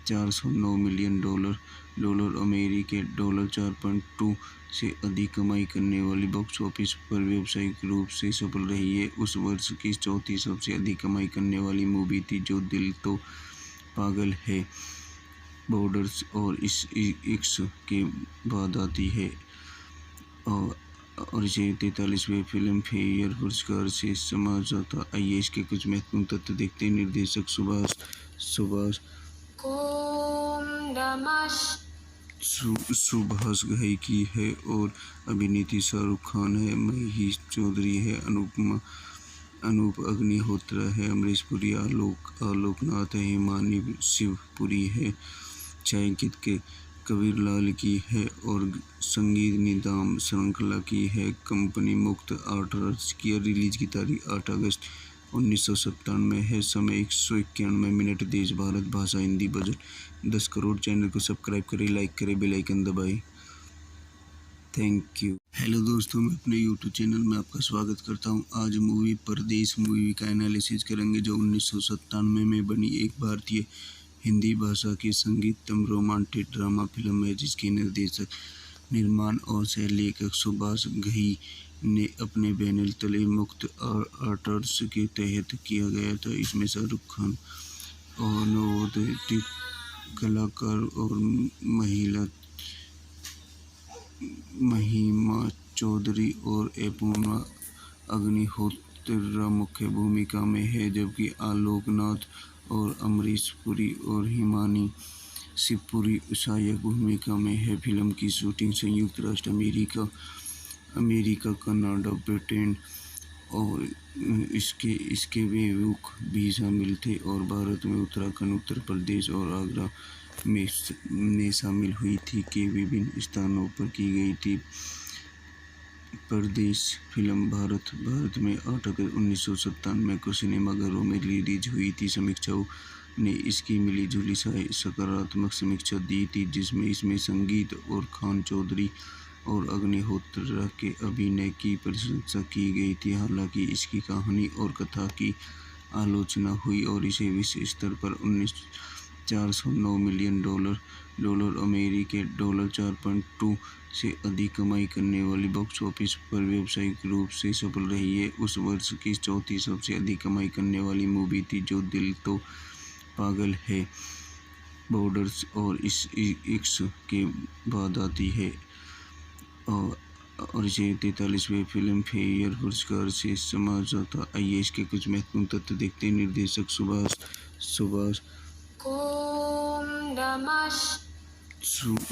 409 मिलियन डॉलर अमेरिकी $4.2 से अधिक कमाई करने वाली बॉक्स ऑफिस पर व्यावसायिक रूप से सफल रही है। उस वर्ष की चौथी सबसे अधिक कमाई करने वाली मूवी थी, जो दिल तो पागल है बॉर्डर्स और इश्क के बाद आती है, और इसे 43वें फिल्म फेयर पुरस्कार से समझा था। आइए इसके कुछ महत्वपूर्ण तथ्य देखते हैं। निर्देशक सुभाष घई की है और अभिनेत्री शाहरुख खान है, महिमा चौधरी है, अनूप अग्निहोत्र है, अमरीश पुरी, आलोक नाथ है, हिमानी शिवपुरी है, छायांकित के कबीरलाल की है और संगीत निदान श्रृंखला की है। कंपनी मुक्त आर्ट्स की रिलीज की तारीख 8 अगस्त 1997 है। समय 191 मिनट। देश भारत भाषा हिंदी। बजट 10 करोड़। चैनल को सब्सक्राइब करें, लाइक करें, बेल आइकन दबाएं। Thank you. हेलो दोस्तों, मैं अपने यूट्यूब चैनल में आपका स्वागत करता हूं। आज मूवी परदेश मूवी का एनालिसिस करेंगे, जो 1997 में बनी एक भारतीय हिंदी भाषा की संगीतम रोमांटिक ड्रामा फिल्म है, जिसके निर्देशक, निर्माण और सह लेखक सुभाष घई ने अपने बैनर तले मुक्त आर्ट्स के तहत किया गया था। इसमें शाहरुख खान और नवोदित कलाकार और महिमा चौधरी और अपूर्वा अग्निहोत्री मुख्य भूमिका में है, जबकि आलोकनाथ और अमरीश पुरी और हिमानी शिवपुरी सहायक भूमिका में है। फिल्म की शूटिंग संयुक्त राष्ट्र अमेरिका, कनाडा, ब्रिटेन और इसके विमुख भी शामिल थे, और भारत में उत्तराखंड, उत्तर प्रदेश और आगरा में शामिल हुई थी के विभिन्न स्थानों पर की गई थी। परदेश फिल्म भारत में 8 अगस्त 1997 को सिनेमाघरों में रिलीज हुई थी। समीक्षाओं ने इसकी मिली-जुली सकारात्मक समीक्षा दी थी, जिसमें इसमें संगीत और खान चौधरी और अग्निहोत्री के अभिनय की प्रशंसा की गई थी। हालांकि इसकी कहानी और कथा की आलोचना हुई और इसे विश्व स्तर पर $409 मिलियन अमेरिकी $4.2 से अधिक कमाई करने वाली बॉक्स ऑफिस पर व्यावसायिक रूप से सफल रही है। उस वर्ष की चौथी सबसे अधिक कमाई करने वाली मूवी थी, जो दिल तो पागल है बॉर्डर्स और इश्क के बाद आती है, और इसे 43वें फिल्म फेयर पुरस्कार से समझा था। आइए इसके कुछ महत्वपूर्ण तथ्य देखते हैं। निर्देशक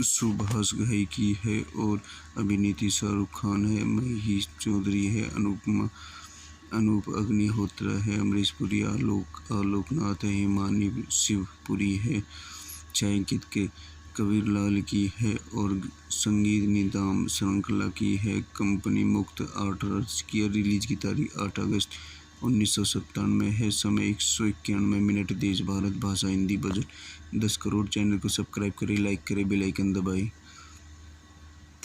सुभाष घई की है और अभिनेत्री शाहरुख खान है, महिमा चौधरी है, अनूप अग्निहोत्री है, अमरीश पुरी, आलोकनाथ है, हिमानी शिवपुरी है, छायांकित के कबीर लाल की है और संगीत निदान श्रृंखला की है। कंपनी मुक्त आर्ट्स की रिलीज की तारीख 8 अगस्त 1997 है। समय 191 मिनट। देश भारत भाषा हिंदी। बजट 10 करोड़। चैनल को सब्सक्राइब करें, लाइक करें, बेल आइकन दबाएं।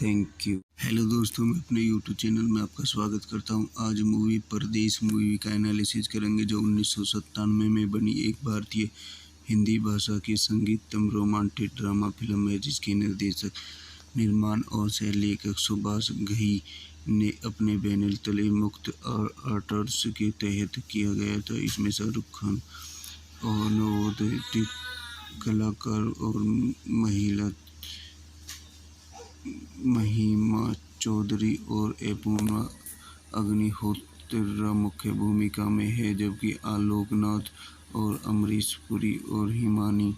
Thank you. हेलो दोस्तों, मैं अपने यूट्यूब चैनल में आपका स्वागत करता हूं। आज मूवी परदेश मूवी का एनालिसिस करेंगे, जो 1997 में बनी एक भारतीय हिंदी भाषा की संगीतम रोमांटिक ड्रामा फिल्म है, जिसके निर्देशक, निर्माण और सह लेखक सुभाष घई ने अपने बैनर तले मुक्त आर्ट्स के तहत किया गया था। इसमें शाहरुख खान और नवोदित कलाकार और महिमा चौधरी और अपूर्वा अग्निहोत्री मुख्य भूमिका में है, जबकि आलोकनाथ और अमरीश पुरी और हिमानी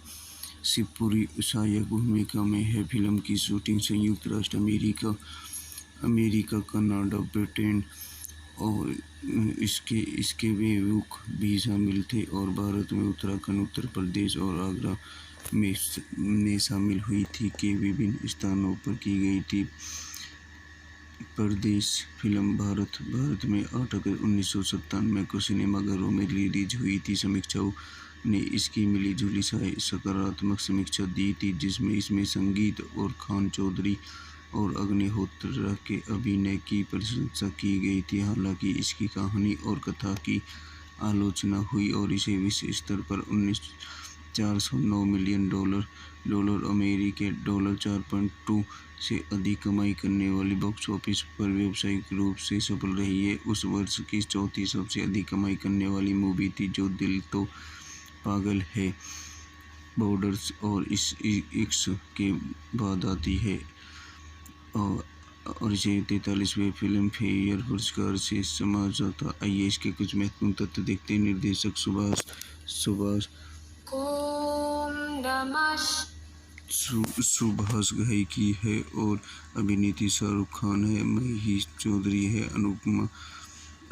शिवपुरी सहायक भूमिका में है। फिल्म की शूटिंग संयुक्त राष्ट्र अमेरिका, कनाडा, ब्रिटेन और इसके विमुख भी शामिल थे, और भारत में उत्तराखंड, उत्तर प्रदेश और आगरा में शामिल हुई थी के विभिन्न स्थानों पर की गई थी। परदेश फिल्म भारत में 8 अगस्त 1997 को सिनेमाघरों में रिलीज हुई थी। समीक्षाओं ने इसकी मिली-जुली सकारात्मक समीक्षा दी थी, जिसमें इसमें संगीत और खान चौधरी और अग्निहोत्री के अभिनय की प्रशंसा की गई थी। हालांकि इसकी कहानी और कथा की आलोचना हुई और इसे विश्व स्तर पर $409 मिलियन अमेरिकी $4.2 से अधिक कमाई करने वाली बॉक्स ऑफिस पर व्यावसायिक रूप से सफल रही है। उस वर्ष की चौथी सबसे अधिक कमाई करने वाली मूवी थी, जो दिल तो पागल है बॉर्डर्स और इश्क के बाद आती है, और इसे 43वें फिल्म फेयर पुरस्कार से समझा था। आइए इसके कुछ महत्वपूर्ण तथ्य देखते हैं। निर्देशक सुभाष घई की है और अभिनेत्री शाहरुख खान है, महिमा चौधरी है,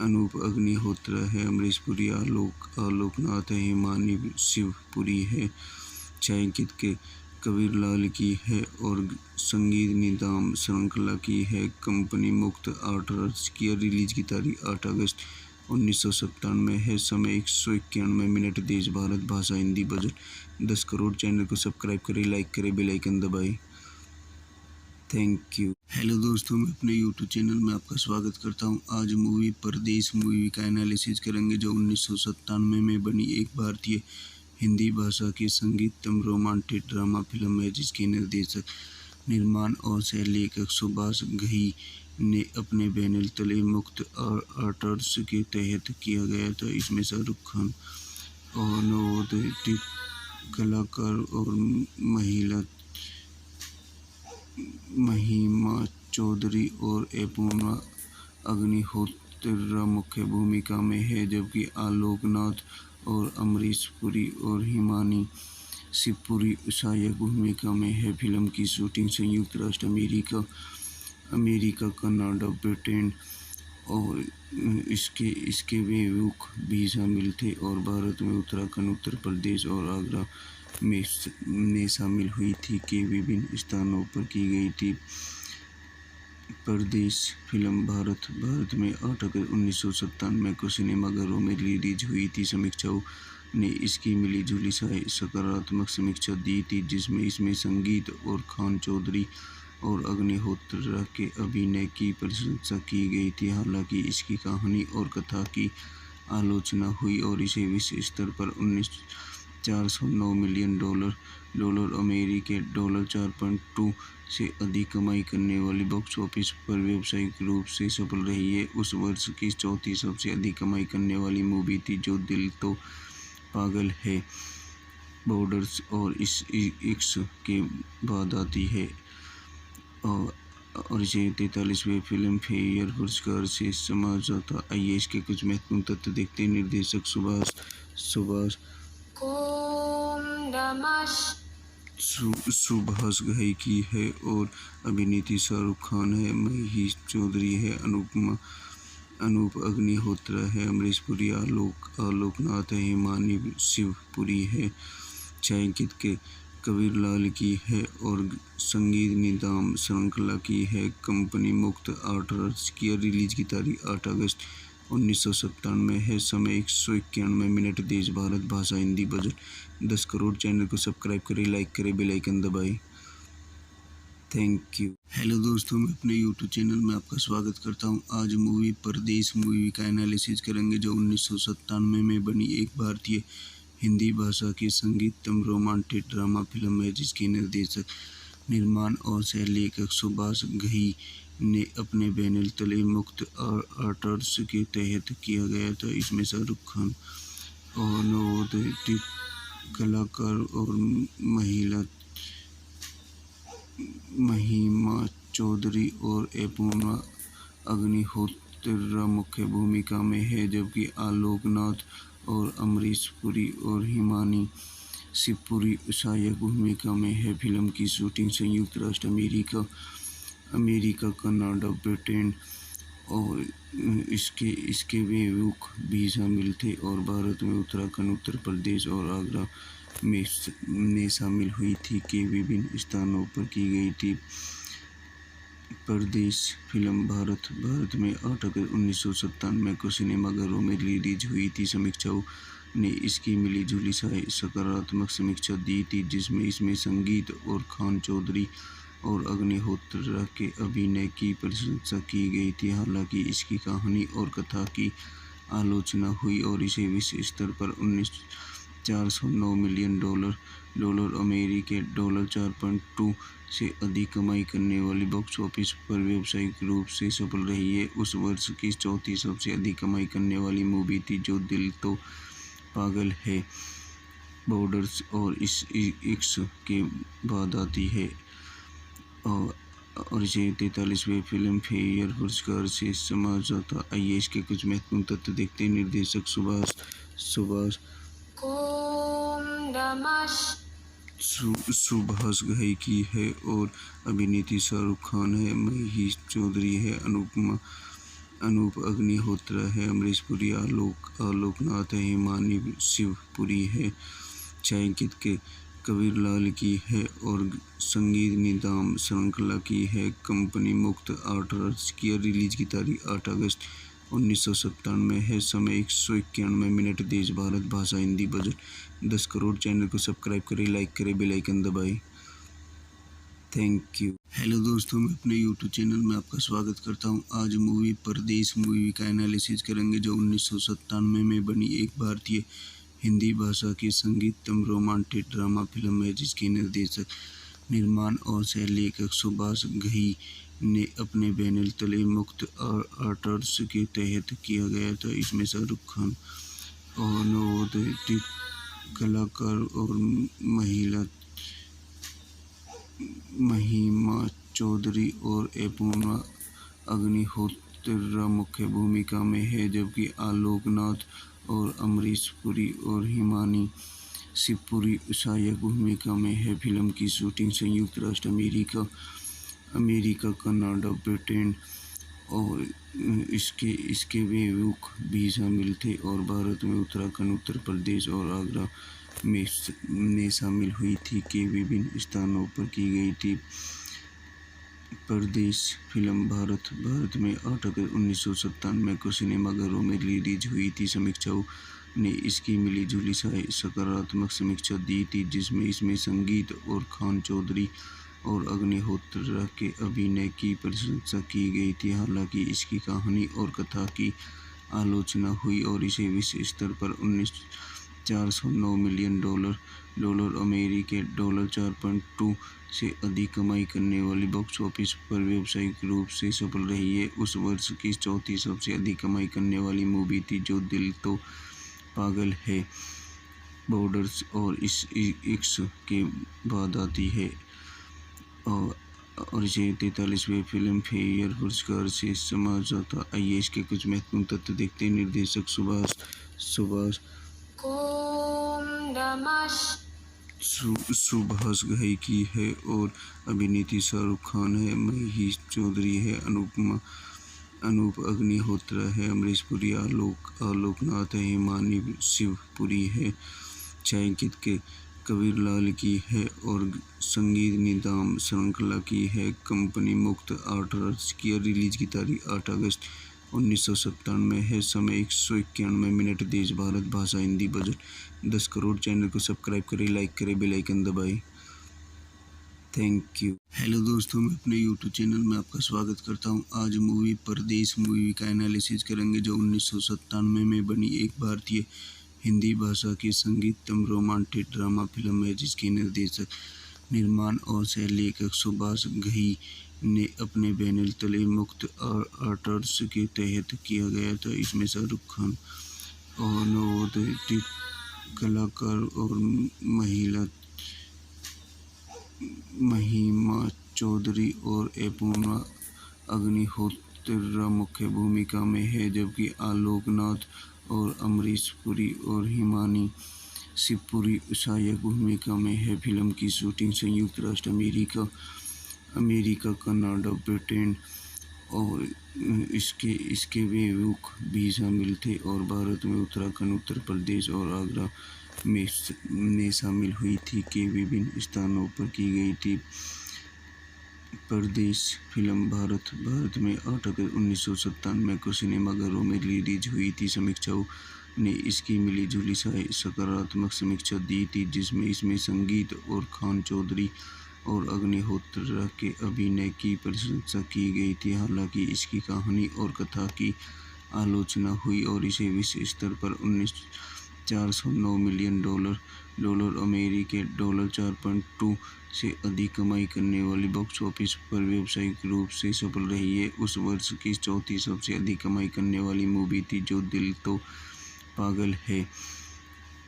अनूप अग्निहोत्री है, अमरीश पुरी, आलोकनाथ है, हिमानी शिवपुरी है, छायांकित के कबीर लाल की है और संगीत निदान श्रृंखला की है। कंपनी मुक्त आर्ट्स की रिलीज की तारीख 8 अगस्त 1997 है। समय 191 मिनट। देश भारत भाषा हिंदी। बजट 10 करोड़। चैनल को सब्सक्राइब करें, लाइक करें, बेल आइकन दबाएं। Thank you. हेलो दोस्तों, मैं अपने यूट्यूब चैनल में आपका स्वागत करता हूं। आज मूवी परदेश मूवी का एनालिसिस करेंगे, जो 1997 में बनी एक भारतीय हिंदी भाषा की संगीतम रोमांटिक ड्रामा फिल्म है, जिसके निर्देशक, निर्माण और सह लेखक सुभाष घई ने अपने बैनर तले मुक्त आर्ट्स के तहत किया गया था। इसमें शाहरुख खान और नवोदित कलाकार और महिमा चौधरी और अपूर्वा अग्निहोत्र मुख्य भूमिका में है, जबकि आलोक नाथ और अमरीश पुरी और हिमानी शिवपुरी सहायक भूमिका में है। फिल्म की शूटिंग संयुक्त राष्ट्र अमेरिका, कनाडा, ब्रिटेन और इसके विमुख भी शामिल थे, और भारत में उत्तराखंड, उत्तर प्रदेश और आगरा में शामिल हुई थी के विभिन्न स्थानों पर की गई थी। परदेश फिल्म भारत में 8 अगस्त 1997 को सिनेमाघरों में रिलीज हुई थी। समीक्षाओं ने इसकी मिली जुली सकारात्मक समीक्षा दी थी, जिसमें इसमें संगीत और खान चौधरी और अग्निहोत्र के अभिनय की प्रशंसा की गई थी। हालांकि इसकी कहानी और कथा की आलोचना हुई और इसे विश्व स्तर पर 409 मिलियन डॉलर अमेरिकी डॉलर 4.2 से अधिक कमाई करने वाली बॉक्स ऑफिस पर व्यावसायिक रूप से सफल रही है। उस वर्ष की चौथी सबसे अधिक कमाई करने वाली मूवी थी, जो दिल तो पागल है बॉर्डर्स और इश्क के बाद आती है, और इसे 43वें फिल्म फेयर पुरस्कार से समझा था। आइए इसके कुछ महत्वपूर्ण तथ्य देखते हैं। निर्देशक सुभाष घई की है और अभिनेत्री शाहरुख खान है, महिमा चौधरी है, अनूप अग्निहोत्र है, अमरीश पुरी, आलोक नाथ है, हिमानी शिवपुरी है, छायांकित के कबीर लाल की है और संगीत निदान श्रृंखला की है। कंपनी मुक्त आर्ट्स की रिलीज की तारीख 8 अगस्त 1997 है। समय 191 मिनट। देश भारत, भाषा हिंदी, बजट 10 करोड़। चैनल को सब्सक्राइब करें, लाइक करें, बेल आइकन दबाएं। Thank you. हेलो दोस्तों, मैं अपने यूट्यूब चैनल में आपका स्वागत करता हूं। आज मूवी परदेश मूवी का एनालिसिस करेंगे, जो 1997 में बनी एक भारतीय हिंदी भाषा की संगीतम रोमांटिक ड्रामा फिल्म है, जिसके निर्देशक, निर्माण और सह लेखक सुभाष घई ने अपने बैनर तले मुक्त आर्ट्स के तहत किया गया था। इसमें शाहरुख खान और नवोदित कलाकार और महिमा चौधरी और अपूर्वा अग्निहोत्र मुख्य भूमिका में है, जबकि आलोक नाथ और अमरीश पुरी और हिमानी शिवपुरी सहायक भूमिका में है। फिल्म की शूटिंग संयुक्त राष्ट्र अमेरिका, कनाडा, ब्रिटेन और इसके विमुख भी शामिल थे, और भारत में उत्तराखंड, उत्तर प्रदेश और आगरा में शामिल हुई थी के विभिन्न स्थानों पर की गई थी। परदेश फिल्म भारत में 8 अगस्त 1997 को सिनेमाघरों में रिलीज हुई थी। समीक्षाओं ने इसकी मिली जुली सकारात्मक समीक्षा दी थी, जिसमें इसमें संगीत और खान चौधरी और अग्निहोत्र के अभिनय की प्रशंसा की गई थी। हालांकि इसकी कहानी और कथा की आलोचना हुई और इसे विश्व स्तर पर 409 मिलियन डॉलर अमेरिकी डॉलर 4.2 से अधिक कमाई करने वाली बॉक्स ऑफिस पर व्यावसायिक रूप से सफल रही है। उस वर्ष की चौथी सबसे अधिक कमाई करने वाली मूवी थी, जो दिल तो पागल है बॉर्डर्स और इश्क के बाद आती है, और इसे 43वें फिल्म फेयर पुरस्कार से समझा था। आइए इसके कुछ महत्वपूर्ण तथ्य देखते हैं। निर्देशक सुभाष घई की है और अभिनेत्री शाहरुख खान है, महिमा चौधरी है, अनूप अग्निहोत्र है, अमरीश पुरी, आलोक नाथ है, हिमानी शिवपुरी है, छायांकित के कबीर लाल की है और संगीत निदान श्रृंखला की है। कंपनी मुक्त आर्ट्स की रिलीज की तारीख 8 अगस्त 1997 है। समय 191 मिनट। देश भारत, भाषा हिंदी, बजट 10 करोड़। चैनल को सब्सक्राइब करें, लाइक करें, बेल आइकन दबाएं। Thank you. हेलो दोस्तों, मैं अपने यूट्यूब चैनल में आपका स्वागत करता हूं। आज मूवी परदेश मूवी का एनालिसिस करेंगे, जो 1997 में बनी एक भारतीय हिंदी भाषा की संगीतम रोमांटिक ड्रामा फिल्म है, जिसके निर्देशक, निर्माण और सह लेखक सुभाष घई ने अपने बैनर तले मुक्त आर्ट्स के तहत किया गया था। इसमें शाहरुख खान और नवोदित कलाकार और महिमा चौधरी और अपूर्वा अग्निहोत्र मुख्य भूमिका में है, जबकि आलोक नाथ और अमरीश पुरी और हिमानी शिवपुरी सहायक भूमिका में है। फिल्म की शूटिंग संयुक्त राष्ट्र अमेरिका, कनाडा, ब्रिटेन और इसके विमुख भी शामिल थे, और भारत में उत्तराखंड, उत्तर प्रदेश और आगरा में शामिल हुई थी के विभिन्न स्थानों पर की गई थी। परदेश फिल्म भारत में 8 अगस्त 1997 को सिनेमाघरों में रिलीज हुई थी। समीक्षाओं ने इसकी मिली-जुली सकारात्मक समीक्षा दी थी, जिसमें इसमें संगीत और खान चौधरी और अग्निहोत्र के अभिनय की प्रशंसा की गई थी। हालांकि इसकी कहानी और कथा की आलोचना हुई और इसे विश्व स्तर पर $409 मिलियन अमेरिकी डॉलर 4.2 से अधिक कमाई करने वाली बॉक्स ऑफिस पर व्यावसायिक रूप से सफल रही है। उस वर्ष की चौथी सबसे अधिक कमाई करने वाली मूवी थी, जो दिल तो पागल है बॉर्डर्स और इश्क के बाद आती है, और इसे 43वें फिल्म फेयर पुरस्कार से समझा था। आइए इसके कुछ महत्वपूर्ण तथ्य देखते हैं। निर्देशक सुभाष घई की है और अभिनेत्री शाहरुख खान है, महिमा चौधरी है, अनूप अग्निहोत्र है, अमरीश पुरी, आलोक नाथ है, हिमानी शिवपुरी है, छायांकित के कबीर लाल की है और संगीत निदान श्रृंखला की है। कंपनी मुक्त आर्ट्स की रिलीज की तारीख 8 अगस्त 1997 है। समय 191 मिनट। देश भारत, भाषा हिंदी, बजट 10 करोड़। चैनल को सब्सक्राइब करें, लाइक करें, बेल आइकन दबाएं। Thank you. हेलो दोस्तों, मैं अपने यूट्यूब चैनल में आपका स्वागत करता हूं। आज मूवी परदेश मूवी का एनालिसिस करेंगे, जो 1997 में बनी एक भारतीय हिंदी भाषा की संगीतम रोमांटिक ड्रामा फिल्म है, जिसके निर्देशक, निर्माण और सह लेखक सुभाष घई ने अपने बैनर तले मुक्त आर्ट्स के तहत किया गया था। इसमें शाहरुख खान और नवोदित कलाकार और महिमा चौधरी और अपूर्वा अग्निहोत्र मुख्य भूमिका में है, जबकि आलोक नाथ और अमरीश पुरी और हिमानी शिवपुरी सहायक भूमिका में है। फिल्म की शूटिंग संयुक्त राष्ट्र अमेरिका, कनाडा, ब्रिटेन और इसके विमुख भी शामिल थे, और भारत में उत्तराखंड, उत्तर प्रदेश और आगरा में शामिल हुई थी के विभिन्न स्थानों पर की गई थी। परदेश फिल्म भारत में 8 अगस्त 1997 को सिनेमाघरों में रिलीज हुई थी। समीक्षाओं ने इसकी मिली-जुली सकारात्मक समीक्षा दी थी, जिसमें इसमें संगीत और खान चौधरी और अग्निहोत्र के अभिनय की प्रशंसा की गई थी। हालांकि इसकी कहानी और कथा की आलोचना हुई और इसे विश्व स्तर पर $409 मिलियन अमेरिकी डॉलर 4.2 से अधिक कमाई करने वाली बॉक्स ऑफिस पर व्यावसायिक रूप से सफल रही है। उस वर्ष की चौथी सबसे अधिक कमाई करने वाली मूवी थी, जो दिल तो पागल है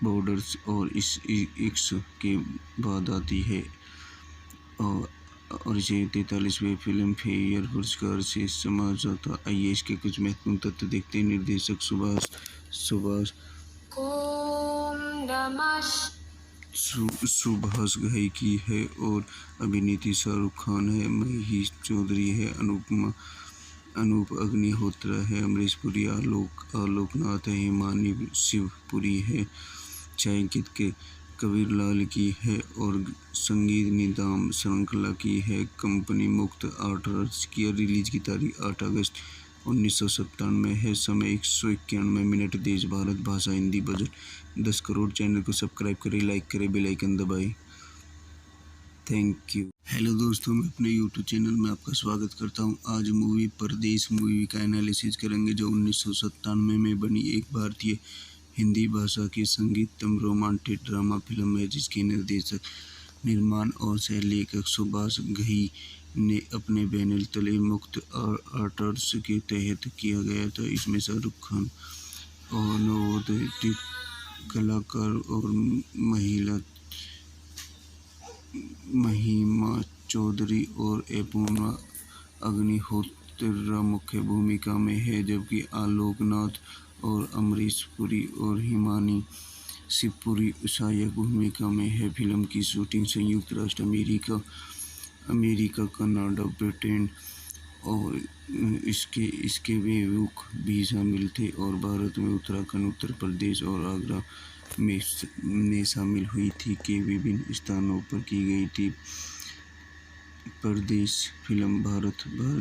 बॉर्डर्स और इश्क के बाद आती है, और इसे 43वें फिल्म फेयर पुरस्कार से समझा था। आइए इसके कुछ महत्वपूर्ण तथ्य देखते हैं। निर्देशक सुभाष घई की है और अभिनेत्री शाहरुख खान है, महिमा चौधरी है, अनूप अग्निहोत्र है, अमरीश पुरी, आलोक नाथ है, हिमानी शिवपुरी है, छायांकित के कबीर लाल की है और संगीत निदान श्रृंखला की है। कंपनी मुक्त आर्ट्स की रिलीज की तारीख 8 अगस्त 1997 है। समय 191 मिनट। देश भारत, भाषा हिंदी, बजट 10 करोड़। चैनल को सब्सक्राइब करें, लाइक करें, बेल आइकन दबाएं। Thank you. हेलो दोस्तों, मैं अपने यूट्यूब चैनल में आपका स्वागत करता हूं। आज मूवी परदेश मूवी का एनालिसिस करेंगे, जो 1997 में बनी एक भारतीय हिंदी भाषा की संगीतम रोमांटिक ड्रामा फिल्म है, जिसके निर्देशक, निर्माण और सह लेखक सुभाष घई ने अपने बैनर तले मुक्त आर्ट्स के तहत किया गया था। इसमें शाहरुख खान और नवोदित कलाकार और महिमा चौधरी और अपूर्वा अग्निहोत्री मुख्य भूमिका में है, जबकि आलोकनाथ और अमरीश पुरी और हिमानी शिवपुरी सहायक भूमिका में है। फिल्म की शूटिंग संयुक्त राष्ट्र अमेरिका, कनाडा, ब्रिटेन और इसके विमुख भी शामिल थे, और भारत में उत्तराखंड, उत्तर प्रदेश और आगरा में शामिल हुई थी के विभिन्न स्थानों पर की गई थी। परदेश फिल्म भारत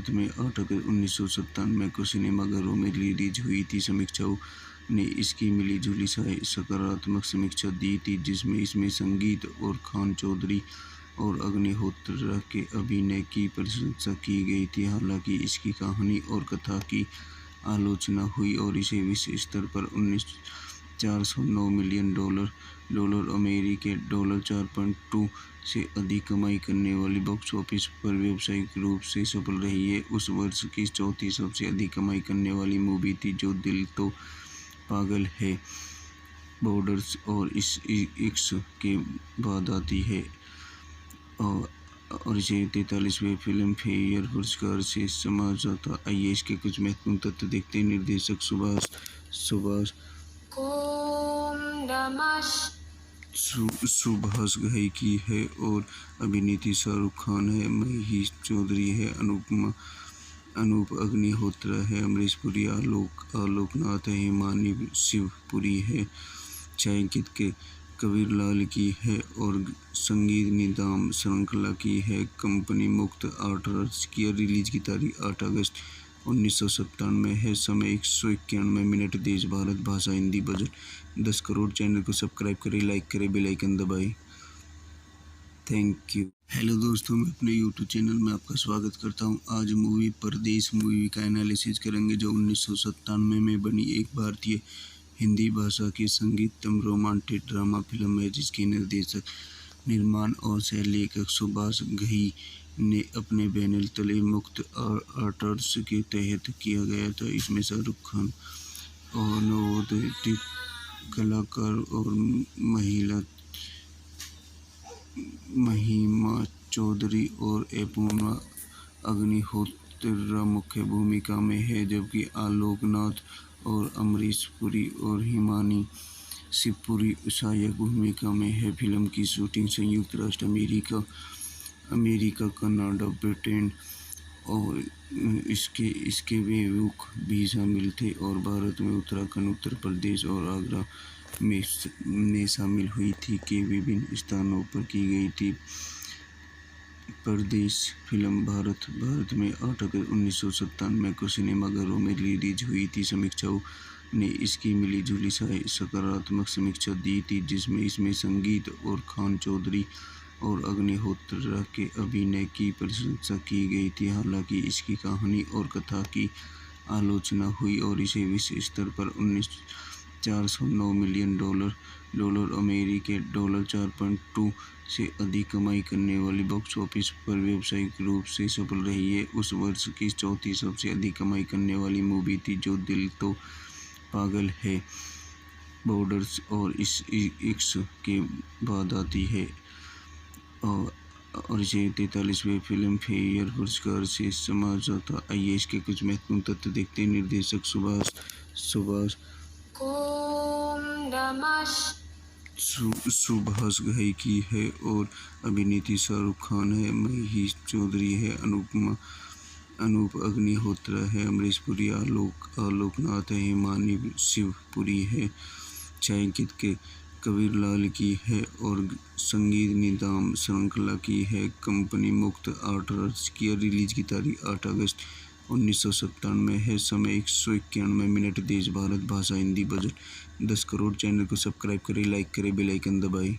में 8 अगस्त 1997 को सिनेमाघरों में रिलीज हुई थी। समीक्षाओं ने इसकी मिली-जुली सकारात्मक समीक्षा दी थी, जिसमें इसमें संगीत और खान चौधरी और अग्निहोत्री के अभिनय की प्रशंसा की गई थी। हालांकि इसकी कहानी और कथा की आलोचना हुई और इसे विश्व स्तर पर $409 मिलियन अमेरिकी $4.2 से अधिक कमाई करने वाली बॉक्स ऑफिस पर व्यावसायिक रूप से सफल रही है। उस वर्ष की चौथी सबसे अधिक कमाई करने वाली मूवी थी, जो दिल तो पागल है बॉर्डर्स और इश्क के बाद आती है, और इसे 43वें फिल्म फेयर पुरस्कार से समझा था। आइए इसके कुछ महत्वपूर्ण तथ्य देखते हैं। निर्देशक सुभाष घई की है और अभिनेत्री शाहरुख खान है, महिमा चौधरी है, अनूप अग्निहोत्री है, अमरीश पुरी, आलोकनाथ है, हिमानी शिवपुरी है, छायांकित के कबीरलाल की है और संगीत निदान श्रृंखला की है। कंपनी मुक्त आर्ट्स की रिलीज की तारीख 8 अगस्त 1997 है। समय 191 मिनट। देश भारत भाषा हिंदी। बजट 10 करोड़। चैनल को सब्सक्राइब करें, लाइक करें, बेल आइकन दबाएं। Thank you. हेलो दोस्तों, मैं अपने यूट्यूब चैनल में आपका स्वागत करता हूं। आज मूवी परदेश मूवी का एनालिसिस करेंगे, जो 1997 में बनी एक भारतीय हिंदी भाषा की संगीतम रोमांटिक ड्रामा फिल्म है, जिसके निर्देशक, निर्माण और सह लेखक सुभाष घई ने अपने बैनर तले मुक्त आर्ट्स के तहत किया गया था। इसमें शाहरुख खान और नवोदित कलाकार और महिमा चौधरी और अपूर्वा अग्निहोत्री मुख्य भूमिका में है, जबकि आलोकनाथ और अमरीश पुरी और हिमानी शिवपुरी सहायक भूमिका में है। फिल्म की शूटिंग संयुक्त राष्ट्र अमेरिका, कनाडा, ब्रिटेन और इसके विमुख भी शामिल थे, और भारत में उत्तराखंड, उत्तर प्रदेश और आगरा में शामिल हुई थी के विभिन्न स्थानों पर की गई थी। परदेश फिल्म भारत में 8 अगस्त 1997 को सिनेमाघरों में रिलीज हुई थी। समीक्षाओं ने इसकी मिली-जुली सकारात्मक समीक्षा दी थी, जिसमें इसमें संगीत और खान चौधरी और अग्निहोत्री के अभिनय की प्रशंसा की गई थी। हालांकि इसकी कहानी और कथा की आलोचना हुई और इसे विश्व स्तर पर $409 मिलियन अमेरिकी $4.2 से अधिक कमाई करने वाली बॉक्स ऑफिस पर व्यावसायिक रूप से सफल रही है। उस वर्ष की चौथी सबसे अधिक कमाई करने वाली मूवी थी, जो दिल तो पागल है बॉर्डर्स और इश्क के बाद आती है, और इसे 43वें फिल्म फेयर पुरस्कार से समझा था। आइए इसके कुछ महत्वपूर्ण तथ्य देखते हैं। निर्देशक सुभाष घई की है और अभिनेत्री शाहरुख खान है, महिमा चौधरी है, अनूप अग्निहोत्री है, अमरीश पुरी, आलोकनाथ है, हिमानी शिवपुरी है, छायांकित के कबीरलाल की है और संगीत निदान श्रृंखला की है। कंपनी मुक्त आर्ट्स की रिलीज की तारीख 8 अगस्त 1997 है। समय 191 मिनट। देश भारत भाषा हिंदी। बजट 10 करोड़। चैनल को सब्सक्राइब करें, लाइक करें, बेल आइकन दबाएं।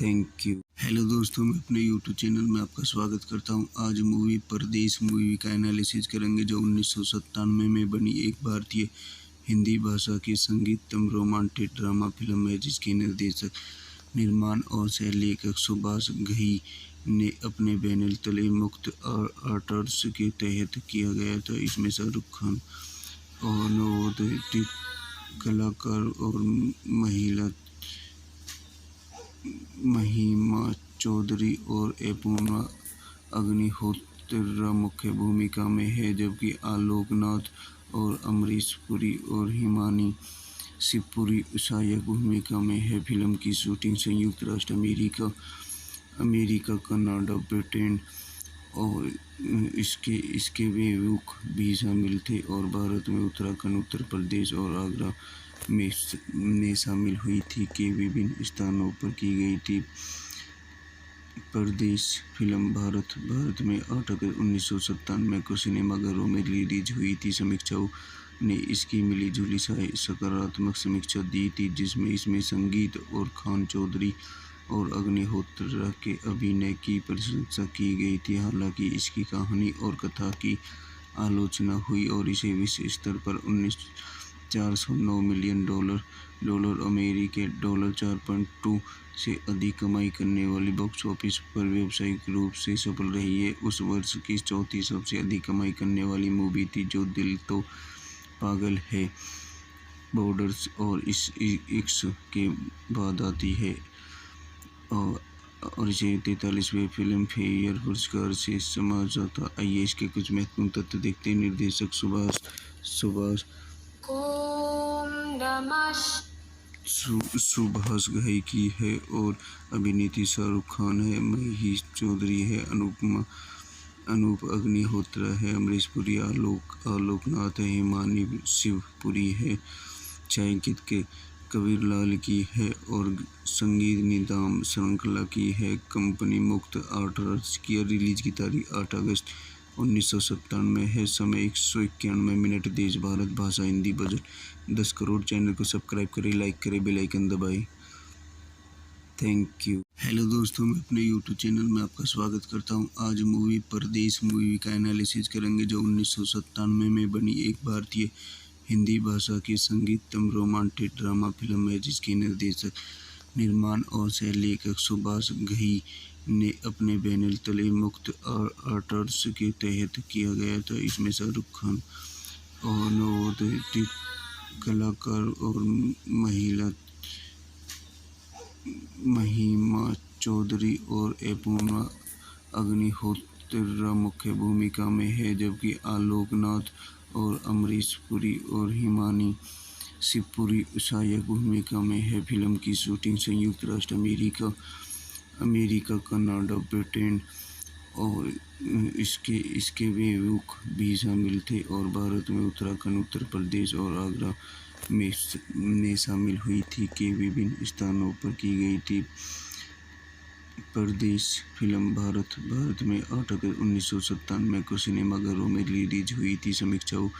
Thank you. हेलो दोस्तों, मैं अपने यूट्यूब चैनल में आपका स्वागत करता हूं। आज मूवी परदेश मूवी का एनालिसिस करेंगे, जो 1997 में बनी एक भारतीय हिंदी भाषा की संगीतम रोमांटिक ड्रामा फिल्म है, जिसके निर्देशक, निर्माण और सह लेखक सुभाष घई ने अपने बैनर तले मुक्त आर्ट्स के तहत किया गया था। इसमें शाहरुख खान और नवोदित कलाकार और महिमा चौधरी और अपूर्वा अग्निहोत्र मुख्य भूमिका में है, जबकि आलोक नाथ और अमरीश पुरी और हिमानी शिवपुरी सहायक भूमिका में है। फिल्म की शूटिंग संयुक्त राष्ट्र अमेरिका, कनाडा, ब्रिटेन और इसके विमुख भी शामिल थे, और भारत में उत्तराखंड, उत्तर प्रदेश और आगरा में शामिल हुई थी के विभिन्न स्थानों पर की गई थी। परदेश फिल्म भारत में 8 अगस्त 1997 को सिनेमाघरों में रिलीज हुई थी। समीक्षकों ने इसकी मिली जुली सकारात्मक समीक्षा दी थी, जिसमें इसमें संगीत और खान चौधरी और अग्निहोत्र के अभिनय की प्रशंसा की गई थी। हालांकि इसकी कहानी और कथा की आलोचना हुई और इसे विश्व स्तर पर 409 मिलियन डॉलर अमेरिकी डॉलर 4.2 से अधिक कमाई करने वाली बॉक्स ऑफिस पर व्यावसायिक रूप से सफल रही है। उस वर्ष की चौथी सबसे अधिक कमाई करने वाली मूवी थी, जो दिल तो पागल है बॉर्डर्स और इस इक्स के बाद आती है, और इसे 43वें फिल्म फेयर पुरस्कार से समाज जाता। आइए इसके कुछ महत्वपूर्ण तथ्य देखते हैं। निर्देशक सुभाष घई की है और अभिनेत्री शाहरुख खान है, महिमा चौधरी है, अनूप अग्निहोत्र है, अमरीश पुरी, आलोक नाथ है, हिमानी शिवपुरी है, छायांकित के कबीर लाल की है और संगीत निदान श्रृंखला की है। कंपनी मुक्त आर्ट्स की रिलीज की तारीख 8 अगस्त 1997 है। समय 191 मिनट। देश भारत, भाषा हिंदी, बजट 10 करोड़। चैनल को सब्सक्राइब करें, लाइक करें, बेल आइकन दबाएं। Thank you. हेलो दोस्तों, मैं अपने यूट्यूब चैनल में आपका स्वागत करता हूं। आज मूवी परदेश मूवी का एनालिसिस करेंगे, जो 1997 में बनी एक भारतीय हिंदी भाषा की संगीतम रोमांटिक ड्रामा फिल्म है, जिसके निर्देशक, निर्माण और सह लेखक सुभाष घई ने अपने बैनर तले मुक्त आर्ट्स के तहत किया गया था। इसमें शाहरुख खान और नवोदित कलाकार और महिमा चौधरी और अपूर्वा अग्निहोत्र मुख्य भूमिका में है, जबकि आलोक नाथ और अमरीश पुरी और हिमानी शिवपुरी सहायक भूमिका में है। फिल्म की शूटिंग संयुक्त राष्ट्र अमेरिका, कनाडा, ब्रिटेन और इसके विमुख भी शामिल थे, और भारत में उत्तराखंड, उत्तर प्रदेश और आगरा में शामिल हुई थी के विभिन्न स्थानों पर की गई थी। परदेश फिल्म भारत में 8 अगस्त 1997 को सिनेमाघरों में रिलीज हुई थी। समीक्षकों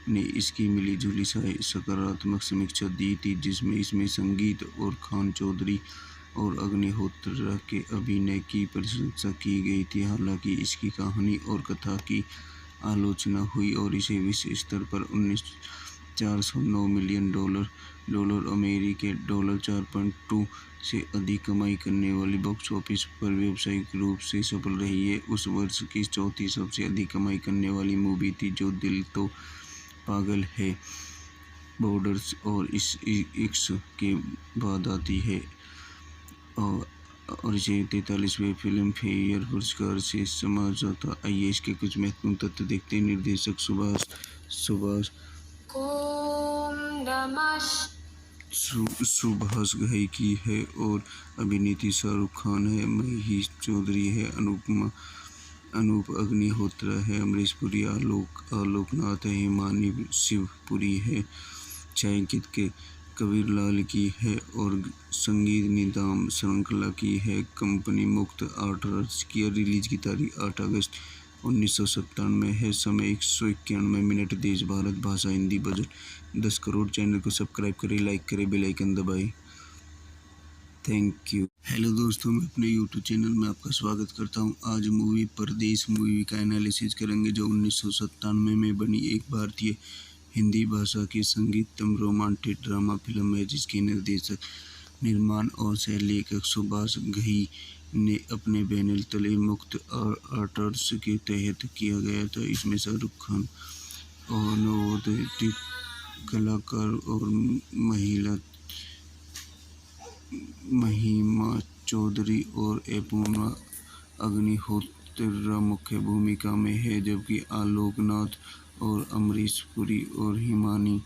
ने इसकी मिली जुली सकारात्मक समीक्षा दी थी, जिसमें इसमें संगीत और खान चौधरी और अग्निहोत्र के अभिनय की प्रशंसा की गई थी। हालांकि इसकी कहानी और कथा की आलोचना हुई और इसे विश्व स्तर पर 409 मिलियन डॉलर अमेरिकी डॉलर 4.2 से अधिक कमाई करने वाली बॉक्स ऑफिस पर व्यावसायिक रूप से सफल रही है। उस वर्ष की चौथी सबसे अधिक कमाई करने वाली मूवी थी, जो दिल तो पागल है बॉर्डर्स और इस इक्स के बाद आती है, और इसे 43वें फिल्म फेयर पुरस्कार से समाज जाता। आइए इसके कुछ महत्वपूर्ण तथ्य देखते हैं। निर्देशक सुभाष घई की है और अभिनेत्री शाहरुख खान है, महिमा चौधरी है, अनूप अग्निहोत्र है, अमरीश पुरी, आलोक नाथ है, हिमानी शिवपुरी है, छायांकित के कबीर लाल की है और संगीत निदान श्रृंखला की है। कंपनी मुक्त आर्ट्स की रिलीज की तारीख 8 अगस्त 1997 है। समय 191 मिनट। देश भारत, भाषा हिंदी, बजट 10 करोड़। चैनल को सब्सक्राइब करें, लाइक करें, बेल आइकन दबाएं। Thank you. हेलो दोस्तों, मैं अपने यूट्यूब चैनल में आपका स्वागत करता हूं। आज मूवी परदेश मूवी का एनालिसिस करेंगे, जो 1997 में बनी एक भारतीय हिंदी भाषा की संगीतम रोमांटिक ड्रामा फिल्म है, जिसके निर्देशक, निर्माण और सह लेखक सुभाष घई ने अपने बैनर तले मुक्त आर्ट्स के तहत किया गया था। इसमें शाहरुख खान और नवोदित कलाकार और महिमा चौधरी और अपूर्वा अग्निहोत्र मुख्य भूमिका में है, जबकि आलोक नाथ और अमरीश पुरी और हिमानी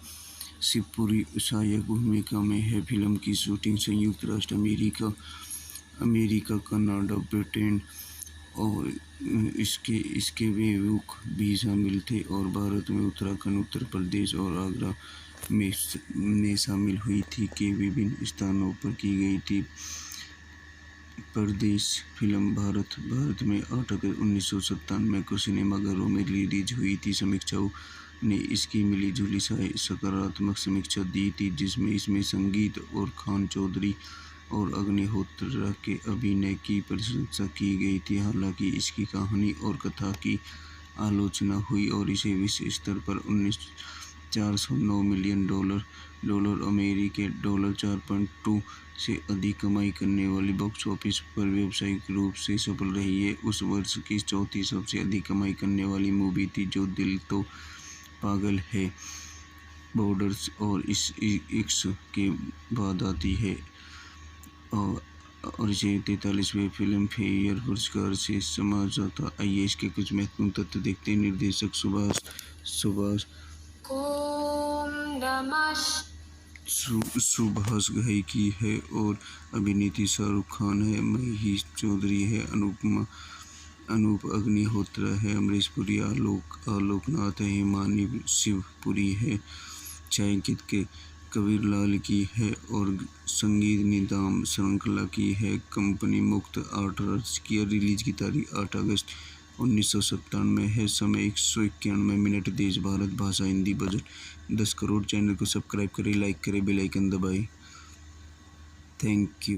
शिवपुरी सहायक भूमिका में है। फिल्म की शूटिंग संयुक्त राष्ट्र अमेरिका, कनाडा, ब्रिटेन और इसके विमुख भी शामिल थे, और भारत में उत्तराखंड, उत्तर प्रदेश और आगरा में शामिल हुई थी के विभिन्न स्थानों पर की गई थी। परदेश फिल्म भारत में 8 अगस्त 1997 को सिनेमाघरों में रिलीज हुई थी। समीक्षकों ने इसकी मिली-जुली सकारात्मक समीक्षा दी थी, जिसमें इसमें संगीत और खान चौधरी और अग्निहोत्र के अभिनय की प्रशंसा की गई थी। हालांकि इसकी कहानी और कथा की आलोचना हुई और इसे विश्व स्तर पर $409 मिलियन अमेरिकी डॉलर 4.2 से अधिक कमाई करने वाली बॉक्स ऑफिस पर व्यावसायिक रूप से सफल रही है। उस वर्ष की चौथी सबसे अधिक कमाई करने वाली मूवी थी, जो दिल तो पागल है बॉर्डर्स और इश्क के बाद आती है, और इसे 43वें फिल्म फेयर पुरस्कार से समझा था। आइए इसके कुछ महत्वपूर्ण तथ्य देखते हैं। निर्देशक सुभाष घई की है और अभिनेत्री शाहरुख खान है, महिमा चौधरी है, अनूप अग्निहोत्र है, अमरीश पुरी, आलोक नाथ है, हिमानी शिवपुरी है, छायांकित के कबीरलाल की है, और संगीत निदान श्रृंखला की है। कंपनी मुक्त आर्ट्स की रिलीज की तारीख 8 अगस्त 1997 है। समय 191 मिनट। देश भारत, भाषा हिंदी, बजट 10 करोड़। चैनल को सब्सक्राइब करें, लाइक करें, बेल आइकन दबाएं। Thank you.